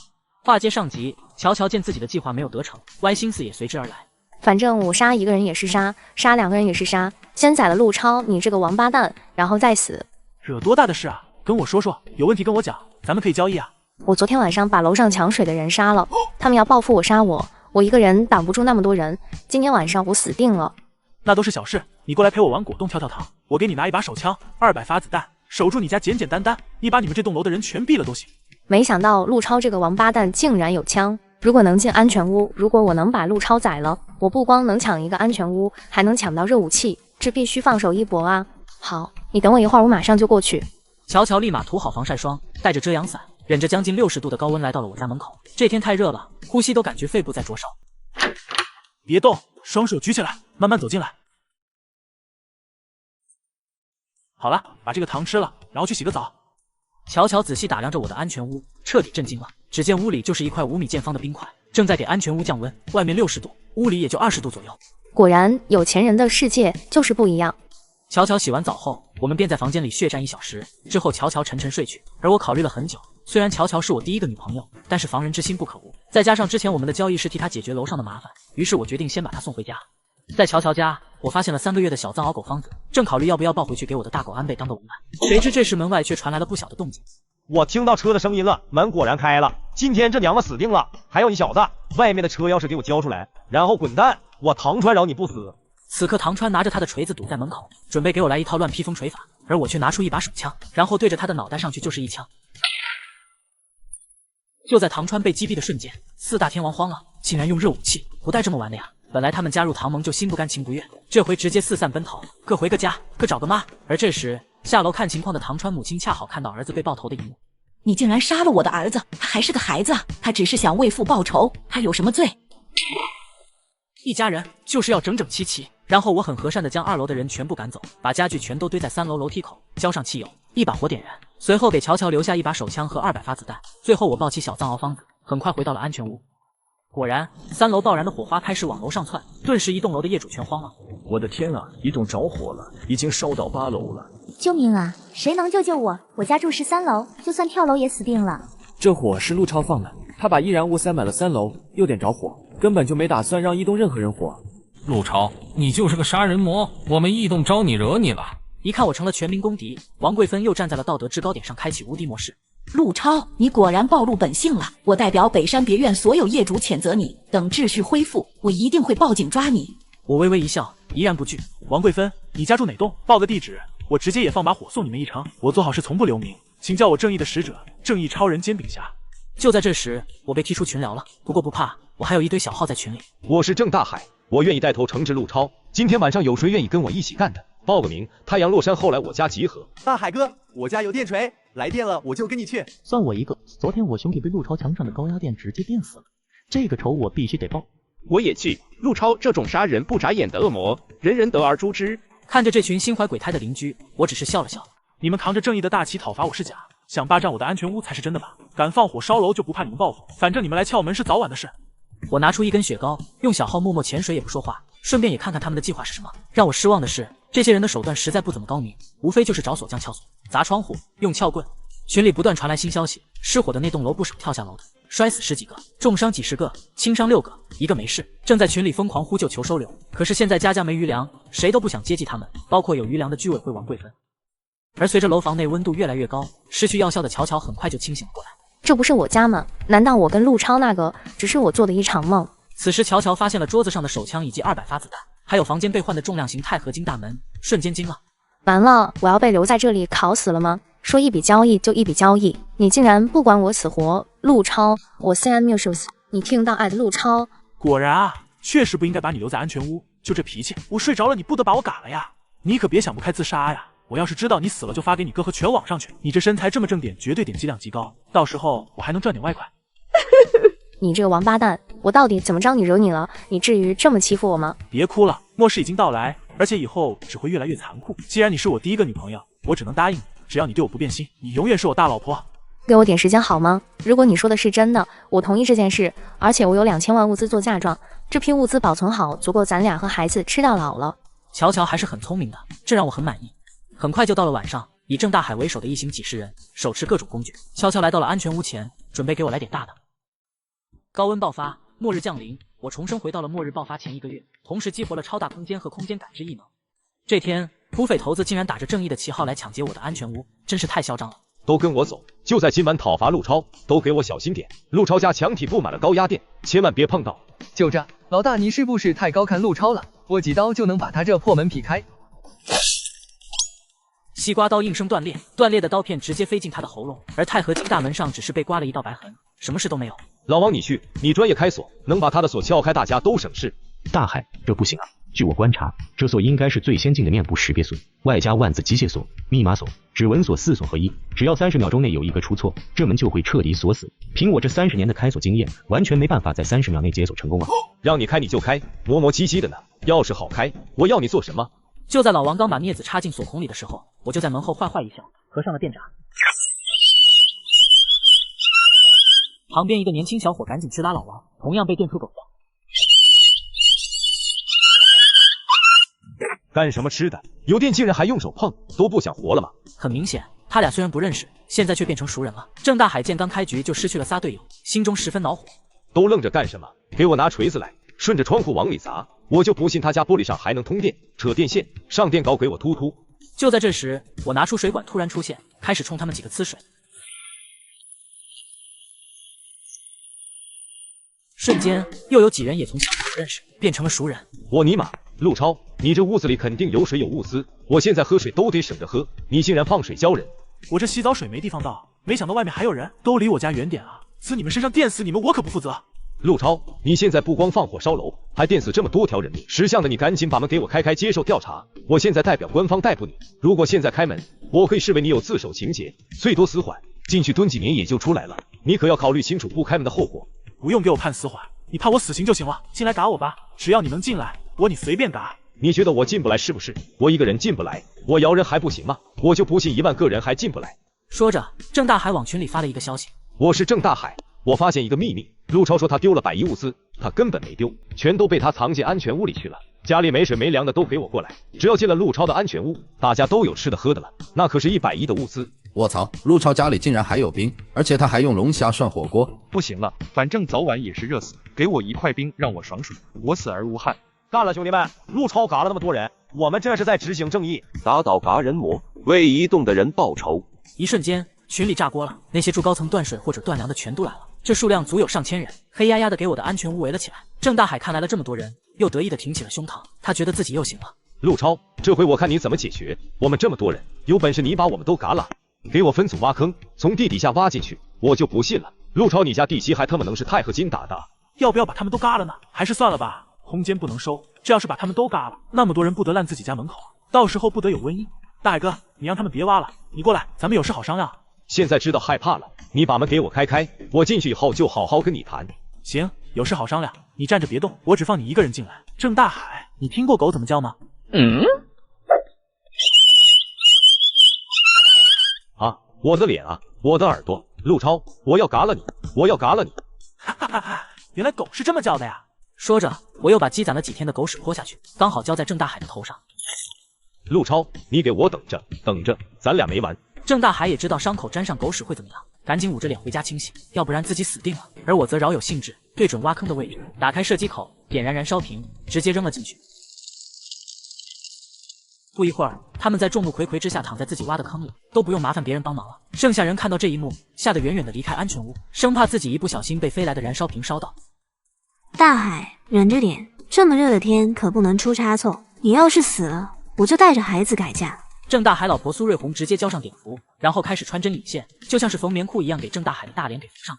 Speaker 1: 话接上集，乔乔见自己的计划没有得逞，歪心思也随之而来。
Speaker 23: 反正我杀1个人也是杀，杀2个人也是杀。先宰了陆超，你这个王八蛋，然后再死。
Speaker 2: 惹多大的事啊？跟我说说，有问题跟我讲，咱们可以交易啊。
Speaker 23: 我昨天晚上把楼上抢水的人杀了，他们要报复我杀我，我一个人挡不住那么多人，今天晚上我死定了。
Speaker 2: 那都是小事，你过来陪我玩果冻跳跳糖，我给你拿一把手枪，200发子弹，守住你家简简单单，你把你们这栋楼的人全毙了都行。
Speaker 23: 没想到陆超这个王八蛋竟然有枪。如果能进安全屋，如果我能把陆超宰了，我不光能抢一个安全屋，还能抢到热武器，这必须放手一搏啊！好，你等我一会儿，我马上就过去。
Speaker 1: 乔乔立马涂好防晒霜，带着遮阳伞，忍着将近60度的高温来到了我家门口。这天太热了，呼吸都感觉肺部在灼烧。
Speaker 2: 别动，双手举起来，慢慢走进来。好了，把这个糖吃了，然后去洗个澡。
Speaker 1: 乔乔仔细打量着我的安全屋，彻底震惊了。只见屋里就是一块5米见方的冰块，正在给安全屋降温，外面60度，屋里也就20度左右。
Speaker 23: 果然，有钱人的世界就是不一样。
Speaker 1: 乔乔洗完澡后，我们便在房间里血战1小时，之后乔乔沉沉睡去，而我考虑了很久。虽然乔乔是我第一个女朋友，但是防人之心不可无，再加上之前我们的交易是替她解决楼上的麻烦，于是我决定先把她送回家。在乔乔家，我发现了3个月的小藏獒狗方子，正考虑要不要抱回去给我的大狗安倍当个午饭，谁知这时门外却传来了不小的动静。
Speaker 14: 我听到车的声音了，门果然开了。今天这娘们死定了！还有你小子，外面的车钥匙给我交出来，然后滚蛋！我唐川饶你不死！
Speaker 1: 此刻唐川拿着他的锤子堵在门口，准备给我来一套乱披风锤法，而我却拿出一把手枪，然后对着他的脑袋上去就是一枪。就在唐川被击毙的瞬间，4大天王慌了，竟然用热武器，不带这么玩的呀！本来他们加入唐盟就心不甘情不愿，这回直接四散奔逃，各回个家，各找个妈。而这时下楼看情况的唐川母亲恰好看到儿子被爆头的一幕。
Speaker 10: 你竟然杀了我的儿子，他还是个孩子，他只是想为父报仇，他有什么罪？
Speaker 1: 一家人就是要整整齐齐。然后我很和善地将2楼的人全部赶走，把家具全都堆在3楼楼梯口，浇上汽油，一把火点燃，随后给乔乔留下一把手枪和200发子弹。最后我抱起小藏獒方子，很快回到了安全屋。果然，3楼爆燃的火花开始往楼上窜，顿时1栋楼的业主全慌了。
Speaker 16: 我的天啊！1栋着火了，已经烧到8楼了！
Speaker 3: 救命啊！谁能救救我？我家住13楼，就算跳楼也死定了。
Speaker 8: 这火是陆超放的，他把易燃物塞满了3楼，又点着火，根本就没打算让1栋任何人活。
Speaker 15: 陆超，你就是个杀人魔，我们异动招你惹你了。
Speaker 1: 一看我成了全民公敌，王贵芬又站在了道德制高点上，开启无敌模式。
Speaker 10: 陆超，你果然暴露本性了！我代表北山别院所有业主谴责你，等秩序恢复，我一定会报警抓你。
Speaker 1: 我微微一笑，怡然不惧。
Speaker 2: 王贵芬，你家住哪栋？报个地址，我直接也放把火送你们一程。我做好事从不留名，请叫我正义的使者，正义超人煎饼侠。
Speaker 1: 就在这时，我被踢出群聊了。不过不怕，我还有一堆小号在群里。
Speaker 14: 我是郑大海，我愿意带头惩治陆超。今天晚上有谁愿意跟我一起干的？报个名，太阳落山后来我家集合。
Speaker 11: 大海哥，我家有电锤，来电了我就跟你去。
Speaker 18: 算我一个，昨天我兄弟被陆超墙上的高压电直接电死了，这个仇我必须得报。
Speaker 13: 我也去，陆超这种杀人不眨眼的恶魔，人人得而诛之。
Speaker 1: 看着这群心怀鬼胎的邻居，我只是笑了笑。
Speaker 2: 你们扛着正义的大旗讨伐我是假，想霸占我的安全屋才是真的吧？敢放火烧楼就不怕你们报复，反正你们来撬门是早晚的事。
Speaker 1: 我拿出一根雪糕，用小号默默潜水也不说话，顺便也看看他们的计划是什么。让我失望的是，这些人的手段实在不怎么高明，无非就是找锁匠撬锁、砸窗户、用撬棍。群里不断传来新消息，失火的那栋楼不少跳下楼的，摔死10几个，重伤几10个，轻伤6个，1个没事。正在群里疯狂呼救求收留，可是现在家家没余粮，谁都不想接济他们，包括有余粮的居委会王贵芬。而随着楼房内温度越来越高，失去药效的乔乔很快就清醒了过来。
Speaker 23: 这不是我家吗？难道我跟陆超那个只是我做的一场梦？
Speaker 1: 此时乔乔发现了桌子上的手枪以及200发子弹，还有房间被换的重量型钛合金大门，瞬间惊了。
Speaker 23: 完了，我要被留在这里烤死了吗？说一笔交易就一笔交易，你竟然不管我死活！陆超，我 Sam Mushus， 你听到爱的陆超。
Speaker 2: 果然啊，确实不应该把你留在安全屋，就这脾气，我睡着了你不得把我赶了呀！你可别想不开自杀呀！我要是知道你死了，就发给你哥和全网上去。你这身材这么正点，绝对点击量极高，到时候我还能赚点外快。
Speaker 23: 你这个王八蛋，我到底怎么着你惹你了？你至于这么欺负我吗？
Speaker 2: 别哭了，末世已经到来，而且以后只会越来越残酷。既然你是我第一个女朋友，我只能答应你，只要你对我不变心，你永远是我大老婆。
Speaker 23: 给我点时间好吗？如果你说的是真的，我同意这件事，而且我有2000万物资做嫁妆，这批物资保存好，足够咱俩和孩子吃到老了。
Speaker 1: 乔乔还是很聪明的，这让我很满意。很快就到了晚上，以郑大海为首的一行几10人，手持各种工具，悄悄来到了安全屋前，准备给我来点大的。高温爆发，末日降临，我重生回到了末日爆发前1个月，同时激活了超大空间和空间感知异能。这天，土匪头子竟然打着正义的旗号来抢劫我的安全屋，真是太嚣张了！
Speaker 14: 都跟我走，就在今晚讨伐陆超，都给我小心点！陆超家墙体布满了高压电，千万别碰到！
Speaker 19: 就这，老大你是不是太高看陆超了？我几刀就能把他这破门劈开。
Speaker 1: 西瓜刀应声断裂，断裂的刀片直接飞进他的喉咙，而钛合金大门上只是被刮了一道白痕，什么事都没有。
Speaker 14: 老王你去，你专业开锁，能把他的锁撬开，大家都省事。
Speaker 20: 大海，这不行啊！据我观察，这锁应该是最先进的面部识别锁，外加万字机械锁、密码锁、指纹锁4锁合一，只要30秒钟内有一个出错，这门就会彻底锁死。凭我这30年的开锁经验，完全没办法在30秒内解锁成功啊！
Speaker 14: 让你开你就开，磨磨唧唧的呢，要是好开，我要你做什么？
Speaker 1: 就在老王刚把镊子插进锁孔里的时候，我就在门后坏坏一笑，合上了电闸。旁边一个年轻小伙赶紧去拉老王，同样被电出狗子。
Speaker 14: 干什么吃的？有电竟然还用手碰，都不想活了吗？
Speaker 1: 很明显，他俩虽然不认识，现在却变成熟人了。郑大海见刚开局就失去了仨队友，心中十分恼火。
Speaker 14: 都愣着干什么？给我拿锤子来，顺着窗户往里砸！我就不信他家玻璃上还能通电，扯电线，上电镐给我突突！
Speaker 1: 就在这时，我拿出水管突然出现，开始冲他们几个呲水。瞬间，又有几人也从小不认识变成了熟人。
Speaker 14: 我尼玛！陆超，你这屋子里肯定有水有物资，我现在喝水都得省着喝，你竟然放水浇人！
Speaker 2: 我这洗澡水没地方倒，没想到外面还有人，都离我家远点啊！呲你们身上电死你们，我可不负责！
Speaker 14: 陆超，你现在不光放火烧楼，还电死这么多条人命，识相的你赶紧把门给我开开，接受调查。我现在代表官方逮捕你，如果现在开门，我可以视为你有自首情节，最多死缓，进去蹲几年也就出来了。你可要考虑清楚不开门的后果。
Speaker 2: 不用给我判死缓，你判我死刑就行了。进来打我吧，只要你能进来，你随便打。
Speaker 14: 你觉得我进不来是不是？我一个人进不来，我摇人还不行吗？我就不信1万个人还进不来。
Speaker 1: 说着，郑大海往群里发了一个消息：
Speaker 14: 我是郑大海，我发现一个秘密，陆超说他丢了100亿物资，他根本没丢，全都被他藏进安全屋里去了。家里没水没粮的都给我过来，只要进了陆超的安全屋，大家都有吃的喝的了，那可是100亿的物资。
Speaker 22: 我操，陆超家里竟然还有冰，而且他还用龙虾涮火锅。
Speaker 5: 不行了，反正早晚也是热死，给我1块冰让我爽爽，我死而无憾。
Speaker 14: 干了兄弟们，陆超嘎了那么多人，我们这是在执行正义。
Speaker 7: 打倒嘎人魔，为移动的人报仇。
Speaker 1: 一瞬间，群里炸锅了，那些住高层断水或者断粮的全都来了，这数量足有上千人，黑压压的给我的安全屋围了起来。郑大海看来了这么多人，又得意的挺起了胸膛，他觉得自己又行了。
Speaker 14: 陆超，这回我看你怎么解决。我们这么多人，有本事你把我们都嘎了，给我分组挖坑，从地底下挖进去，我就不信了。陆超，你家地基还他妈能是钛合金打的？
Speaker 2: 要不要把他们都嘎了呢？还是算了吧，空间不能收。这要是把他们都嘎了，那么多人不得烂自己家门口，到时候不得有瘟疫。大海哥，你让他们别挖了，你过来，咱们有事好商量。
Speaker 14: 现在知道害怕了，你把门给我开开，我进去以后就好好跟你谈。
Speaker 2: 行，有事好商量，你站着别动，我只放你一个人进来。郑大海，你听过狗怎么叫吗？
Speaker 14: 啊，我的脸啊，我的耳朵，陆超，我要嘎了你，我要嘎了你！
Speaker 2: 哈哈哈哈，原来狗是这么叫的呀！
Speaker 1: 说着，我又把积攒了几天的狗屎泼下去，刚好浇在郑大海的头上。
Speaker 14: 陆超，你给我等着，等着，咱俩没完！
Speaker 1: 郑大海也知道伤口沾上狗屎会怎么样，赶紧捂着脸回家清洗，要不然自己死定了。而我则饶有兴致，对准挖坑的位置，打开射击口，点燃燃烧瓶，直接扔了进去。不一会儿，他们在众目睽睽之下躺在自己挖的坑里，都不用麻烦别人帮忙了。剩下人看到这一幕，吓得远远的离开安全屋，生怕自己一不小心被飞来的燃烧瓶烧到。
Speaker 12: 大海，忍着点，这么热的天可不能出差错。你要是死了，我就带着孩子改嫁。
Speaker 1: 郑大海老婆苏瑞红直接交上碘伏，然后开始穿针引线，就像是缝棉裤一样，给郑大海的大脸给缝上。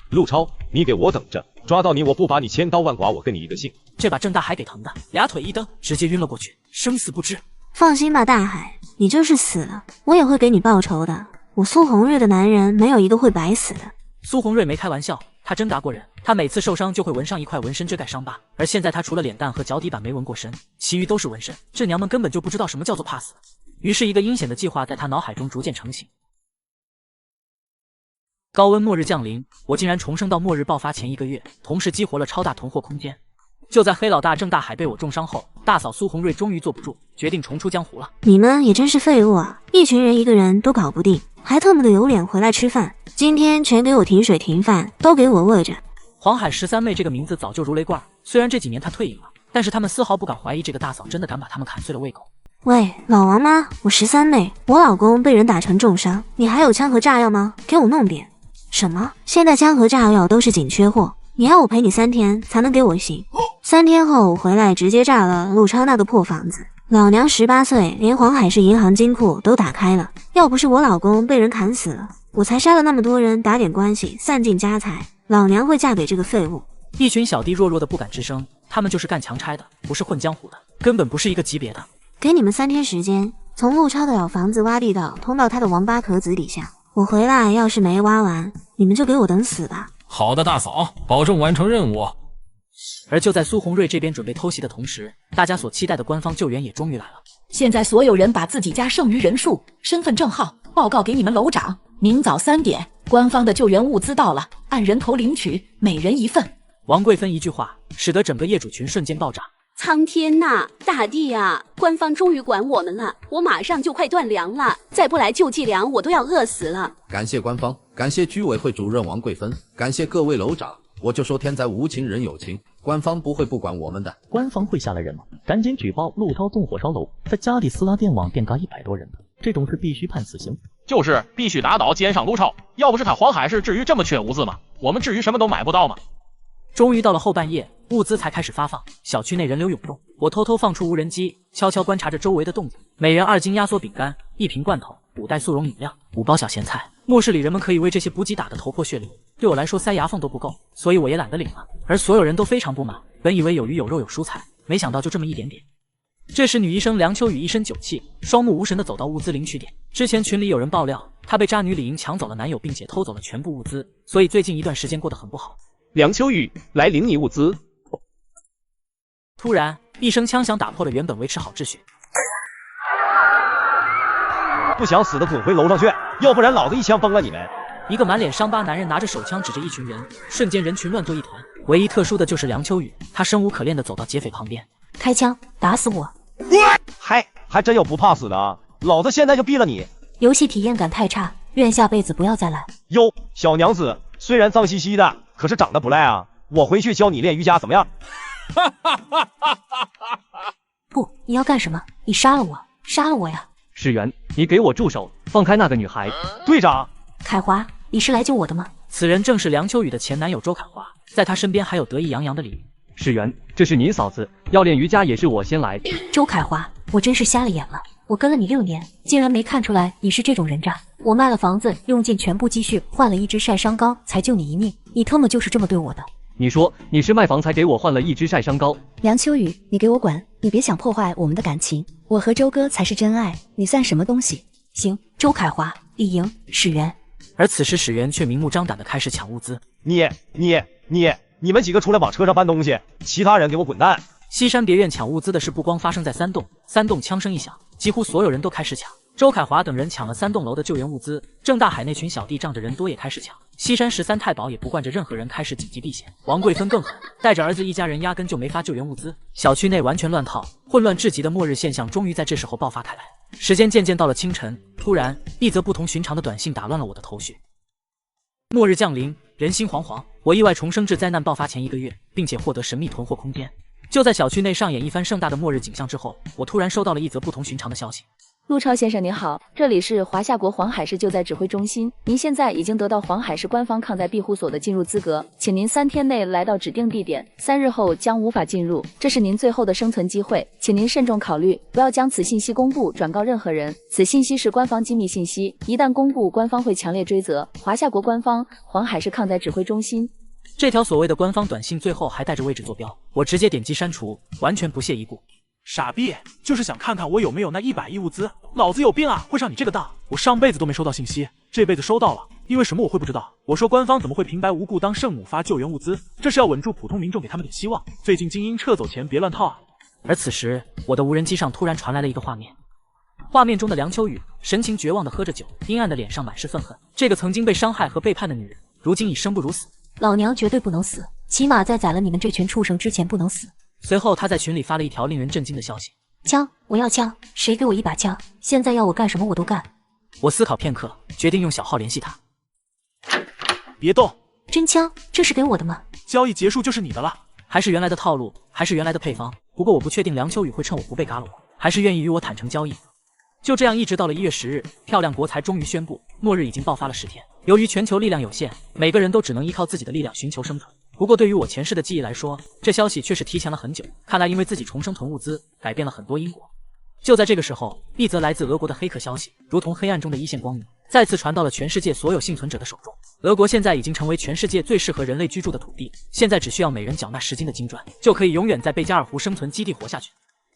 Speaker 14: 陆超，你给我等着，抓到你我不把你千刀万剐，我跟你一个姓！
Speaker 1: 这把郑大海给疼的，俩腿一蹬，直接晕了过去，生死不知。
Speaker 12: 放心吧，大海，你就是死了，我也会给你报仇的。我苏红瑞的男人没有一个会白死的。
Speaker 1: 苏红瑞没开玩笑，他真嘎过人。他每次受伤就会纹上一块纹身遮盖伤疤，而现在他除了脸蛋和脚底板没纹过身，其余都是纹身。这娘们根本就不知道什么叫做怕死。于是，一个阴险的计划在他脑海中逐渐成型。高温末日降临，我竟然重生到末日爆发前1个月，同时激活了超大囤货空间。就在黑老大郑大海被我重伤后，大嫂苏红瑞终于坐不住，决定重出江湖了。
Speaker 12: 你们也真是废物啊！一群人一个人都搞不定，还特么的有脸回来吃饭。今天全给我停水停饭，都给我饿着。
Speaker 1: 黄海13妹这个名字早就如雷贯耳，虽然这几年她退隐了，但是他们丝毫不敢怀疑这个大嫂真的敢把他们砍碎了喂狗。
Speaker 12: 喂，老王妈，我13妹，我老公被人打成重伤，你还有枪和炸药吗？给我弄点。什么？现在枪和炸药都是紧缺货，你要我陪你3天才能给我行？3天后我回来直接炸了陆超那个破房子。老娘18岁，连黄海市银行金库都打开了，要不是我老公被人砍死了，我才杀了那么多人，打点关系，散尽家财，老娘会嫁给这个废物。
Speaker 1: 一群小弟弱弱的不敢吱声，他们就是干强差的，不是混江湖的，根本不是一个级别的。
Speaker 12: 给你们3天时间，从陆超的老房子挖地道通到他的王八壳子底下，我回来要是没挖完，你们就给我等死吧。
Speaker 15: 好的，大嫂，保证完成任务。
Speaker 1: 而就在苏红瑞这边准备偷袭的同时，大家所期待的官方救援也终于来了。
Speaker 10: 现在所有人把自己家剩余人数、身份证号报告给你们楼长，明早3点官方的救援物资到了，按人头领取，每人1份。
Speaker 1: 王贵芬一句话，使得整个业主群瞬间爆炸。
Speaker 6: 苍天呐，大地啊，官方终于管我们了，我马上就快断粮了，再不来救济粮，我都要饿死了。
Speaker 22: 感谢官方，感谢居委会主任王贵芬，感谢各位楼长。我就说天灾无情人有情，官方不会不管我们的。
Speaker 18: 官方会下来人吗？赶紧举报陆超纵火烧楼，在家里撕拉电网电嘎100多人，这种事必须判死刑。
Speaker 13: 就是必须打倒奸商陆超，要不是他黄海市至于这么缺物资吗？我们至于什么都买不到吗？
Speaker 1: 终于到了后半夜，物资才开始发放，小区内人流涌动。我偷偷放出无人机，悄悄观察着周围的动静。每人2斤压缩饼干，1瓶罐头，5袋速溶饮料，5包小咸菜。末世里人们可以为这些补给打得头破血流，对我来说塞牙缝都不够，所以我也懒得领了。而所有人都非常不满，本以为有鱼有肉有蔬菜，没想到就这么一点点。这时女医生梁秋雨一身酒气，双目无神地走到物资领取点。之前群里有人爆料，她被渣女李莹抢走了男友，并且偷走了全部物资，所以最近一段时间过得很不好。
Speaker 13: 梁秋雨，来领你物资。
Speaker 1: 突然，一声枪响打破了原本维持好秩序。
Speaker 14: 不想死的滚回楼上去，要不然老子一枪崩了你们！
Speaker 1: 一个满脸伤疤男人拿着手枪指着一群人，瞬间人群乱作一团。唯一特殊的就是梁秋雨，他生无可恋地走到劫匪旁边，
Speaker 12: 开枪打死我！
Speaker 14: 还真有不怕死的啊！老子现在就毙了你！
Speaker 12: 游戏体验感太差，愿下辈子不要再来。
Speaker 14: 哟，小娘子，虽然脏兮兮的，可是长得不赖啊！我回去教你练瑜伽怎么样？
Speaker 12: 不，你要干什么？你杀了我，杀了我呀！
Speaker 18: 史源，你给我住手，放开那个女孩！
Speaker 14: 队长，
Speaker 12: 凯华，你是来救我的吗？
Speaker 1: 此人正是梁秋雨的前男友周凯华，在他身边还有得意洋洋的李云。
Speaker 18: 史源，这是你嫂子，要练瑜伽也是我先来。
Speaker 12: 周凯华，我真是瞎了眼了，我跟了你6年，竟然没看出来你是这种人渣。我卖了房子，用尽全部积蓄换了一支晒伤膏，才救你一命，你特么就是这么对我的。
Speaker 18: 你说你是卖房才给我换了一支晒伤膏？
Speaker 4: 梁秋雨，你给我滚！你别想破坏我们的感情，我和周哥才是真爱，你算什么东西？
Speaker 12: 行，周凯华、李莹、史源。
Speaker 1: 而此时史源却明目张胆地开始抢物资。
Speaker 14: 你们几个出来往车上搬东西，其他人给我滚蛋！
Speaker 1: 西山别院抢物资的事不光发生在3栋枪声一响，几乎所有人都开始抢。周凯华等人抢了3栋楼的救援物资，郑大海那群小弟仗着人多也开始抢。西山13太保也不惯着任何人，开始紧急避险。王贵芬更狠，带着儿子一家人压根就没发救援物资，小区内完全乱套，混乱至极的末日现象终于在这时候爆发开来。时间渐渐到了清晨，突然一则不同寻常的短信打乱了我的头绪。末日降临，人心惶惶，我意外重生至灾难爆发前1个月，并且获得神秘囤货空间。就在小区内上演一番盛大的末日景象之后，我突然收到了一则不同寻常的消息。
Speaker 23: 陆超先生您好，这里是华夏国黄海市救灾指挥中心，您现在已经得到黄海市官方抗灾庇护所的进入资格，请您3天内来到指定地点，3日后将无法进入，这是您最后的生存机会，请您慎重考虑，不要将此信息公布转告任何人，此信息是官方机密信息，一旦公布，官方会强烈追责。华夏国官方，黄海市抗灾指挥中心。
Speaker 1: 这条所谓的官方短信最后还带着位置坐标，我直接点击删除，完全不屑一顾。
Speaker 2: 傻逼，就是想看看我有没有那100亿物资，老子有病啊，会上你这个当？我上辈子都没收到信息，这辈子收到了，因为什么我会不知道？我说官方怎么会平白无故当圣母发救援物资？这是要稳住普通民众，给他们点希望。最近精英撤走前别乱套啊！
Speaker 1: 而此时，我的无人机上突然传来了一个画面，画面中的梁秋雨神情绝望地喝着酒，阴暗的脸上满是愤恨。这个曾经被伤害和背叛的女人，如今已生不如死。
Speaker 12: 老娘绝对不能死，起码在宰了你们这群畜生之前不能死。
Speaker 1: 随后他在群里发了一条令人震惊的消息：
Speaker 12: 枪，我要枪，谁给我一把枪？现在要我干什么我都干。
Speaker 1: 我思考片刻，决定用小号联系他。
Speaker 2: 别动！
Speaker 12: 真枪？这是给我的吗？
Speaker 2: 交易结束就是你的了。
Speaker 1: 还是原来的套路，还是原来的配方。不过我不确定梁秋雨会趁我不备嘎了我，还是愿意与我坦诚交易。就这样一直到了1月10日，漂亮国才终于宣布，末日已经爆发了10天。由于全球力量有限，每个人都只能依靠自己的力量寻求生存。不过对于我前世的记忆来说，这消息却是提前了很久。看来因为自己重生囤物资，改变了很多因果。就在这个时候，一则来自俄国的黑客消息，如同黑暗中的一线光明，再次传到了全世界所有幸存者的手中。俄国现在已经成为全世界最适合人类居住的土地，现在只需要每人缴纳10斤的金砖，就可以永远在贝加尔湖生存基地活下去。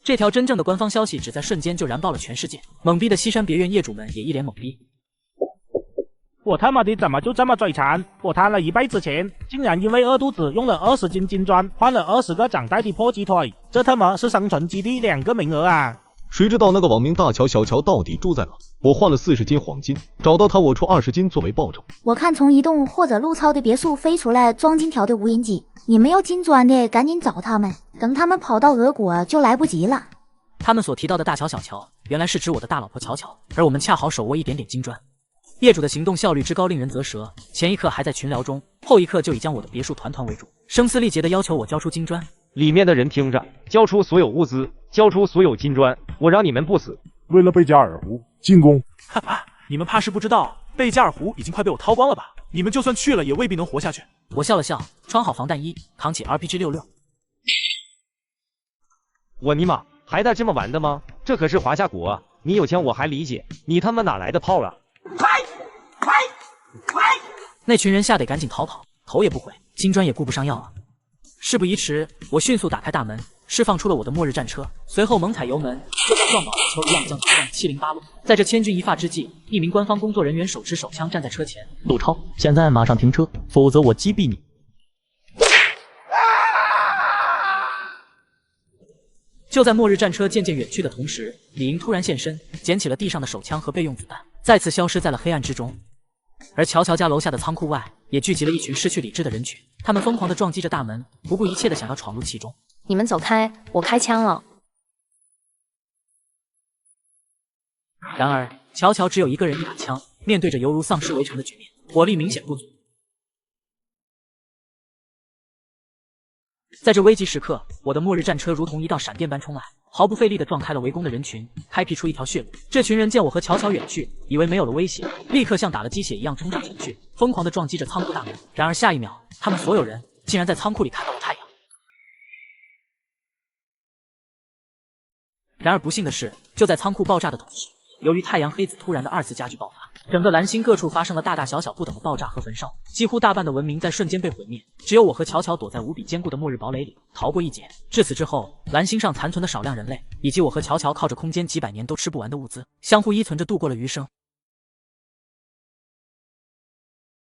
Speaker 1: 这条真正的官方消息只在瞬间就燃爆了全世界，懵逼的西山别院业主们也一脸懵逼。
Speaker 9: 我他妈的怎么就这么嘴馋？我贪了一辈子钱，竟然因为饿肚子用了20斤金砖换了20个长带的破鸡腿，这他妈是生存基地2个名额啊！
Speaker 16: 谁知道那个网名大乔小乔到底住在哪？我换了40斤黄金，找到他我出20斤作为报酬。
Speaker 3: 我看从移动或者陆超的别墅飞出来装金条的无人机，你们有金砖的赶紧找他们，等他们跑到俄国就来不及了。
Speaker 1: 他们所提到的大乔小乔，原来是指我的大老婆乔乔，而我们恰好手握一点点金砖。业主的行动效率之高令人啧舌，前一刻还在群聊中，后一刻就已将我的别墅团团围住，声嘶力竭地要求我交出金砖。
Speaker 14: 里面的人听着，交出所有物资，交出所有金砖，我让你们不死。
Speaker 2: 为了贝加尔湖进攻！哈哈，你们怕是不知道，贝加尔湖已经快被我掏光了吧？你们就算去了，也未必能活下去。
Speaker 1: 我笑了笑，穿好防弹衣，扛起 RPG66。
Speaker 14: 我尼玛，还带这么玩的吗？这可是华夏国啊！你有枪我还理解，你他妈哪来的炮啊？
Speaker 1: 那群人吓得赶紧逃跑，头也不回，金砖也顾不上要啊！事不宜迟，我迅速打开大门，释放出了我的末日战车，随后猛踩油门，就像撞脑篮球一样将它撞708路。在这千钧一发之际，一名官方工作人员手持手枪站在车前。
Speaker 18: 陆超，现在马上停车，否则我击毙你！
Speaker 1: 就在末日战车渐渐远去的同时，李莹突然现身，捡起了地上的手枪和备用子弹，再次消失在了黑暗之中。而乔乔家楼下的仓库外也聚集了一群失去理智的人群，他们疯狂地撞击着大门，不顾一切地想要闯入其中。
Speaker 23: 你们走开，我开枪了。
Speaker 1: 然而乔乔只有一个人一把枪，面对着犹如丧尸围城的局面，火力明显不足。在这危急时刻，我的末日战车如同一道闪电般冲来，毫不费力地撞开了围攻的人群，开辟出一条血路。这群人见我和乔乔远去，以为没有了威胁，立刻像打了鸡血一样冲上前去，疯狂地撞击着仓库大门。然而下一秒，他们所有人竟然在仓库里看到了太阳。然而不幸的是，就在仓库爆炸的同时，由于太阳黑子突然的2次加剧爆发，整个蓝星各处发生了大大小小不等的爆炸和焚烧，几乎大半的文明在瞬间被毁灭，只有我和乔乔躲在无比坚固的末日堡垒里逃过一劫。至此之后，蓝星上残存的少量人类，以及我和乔乔靠着空间几百年都吃不完的物资，相互依存着度过了余生。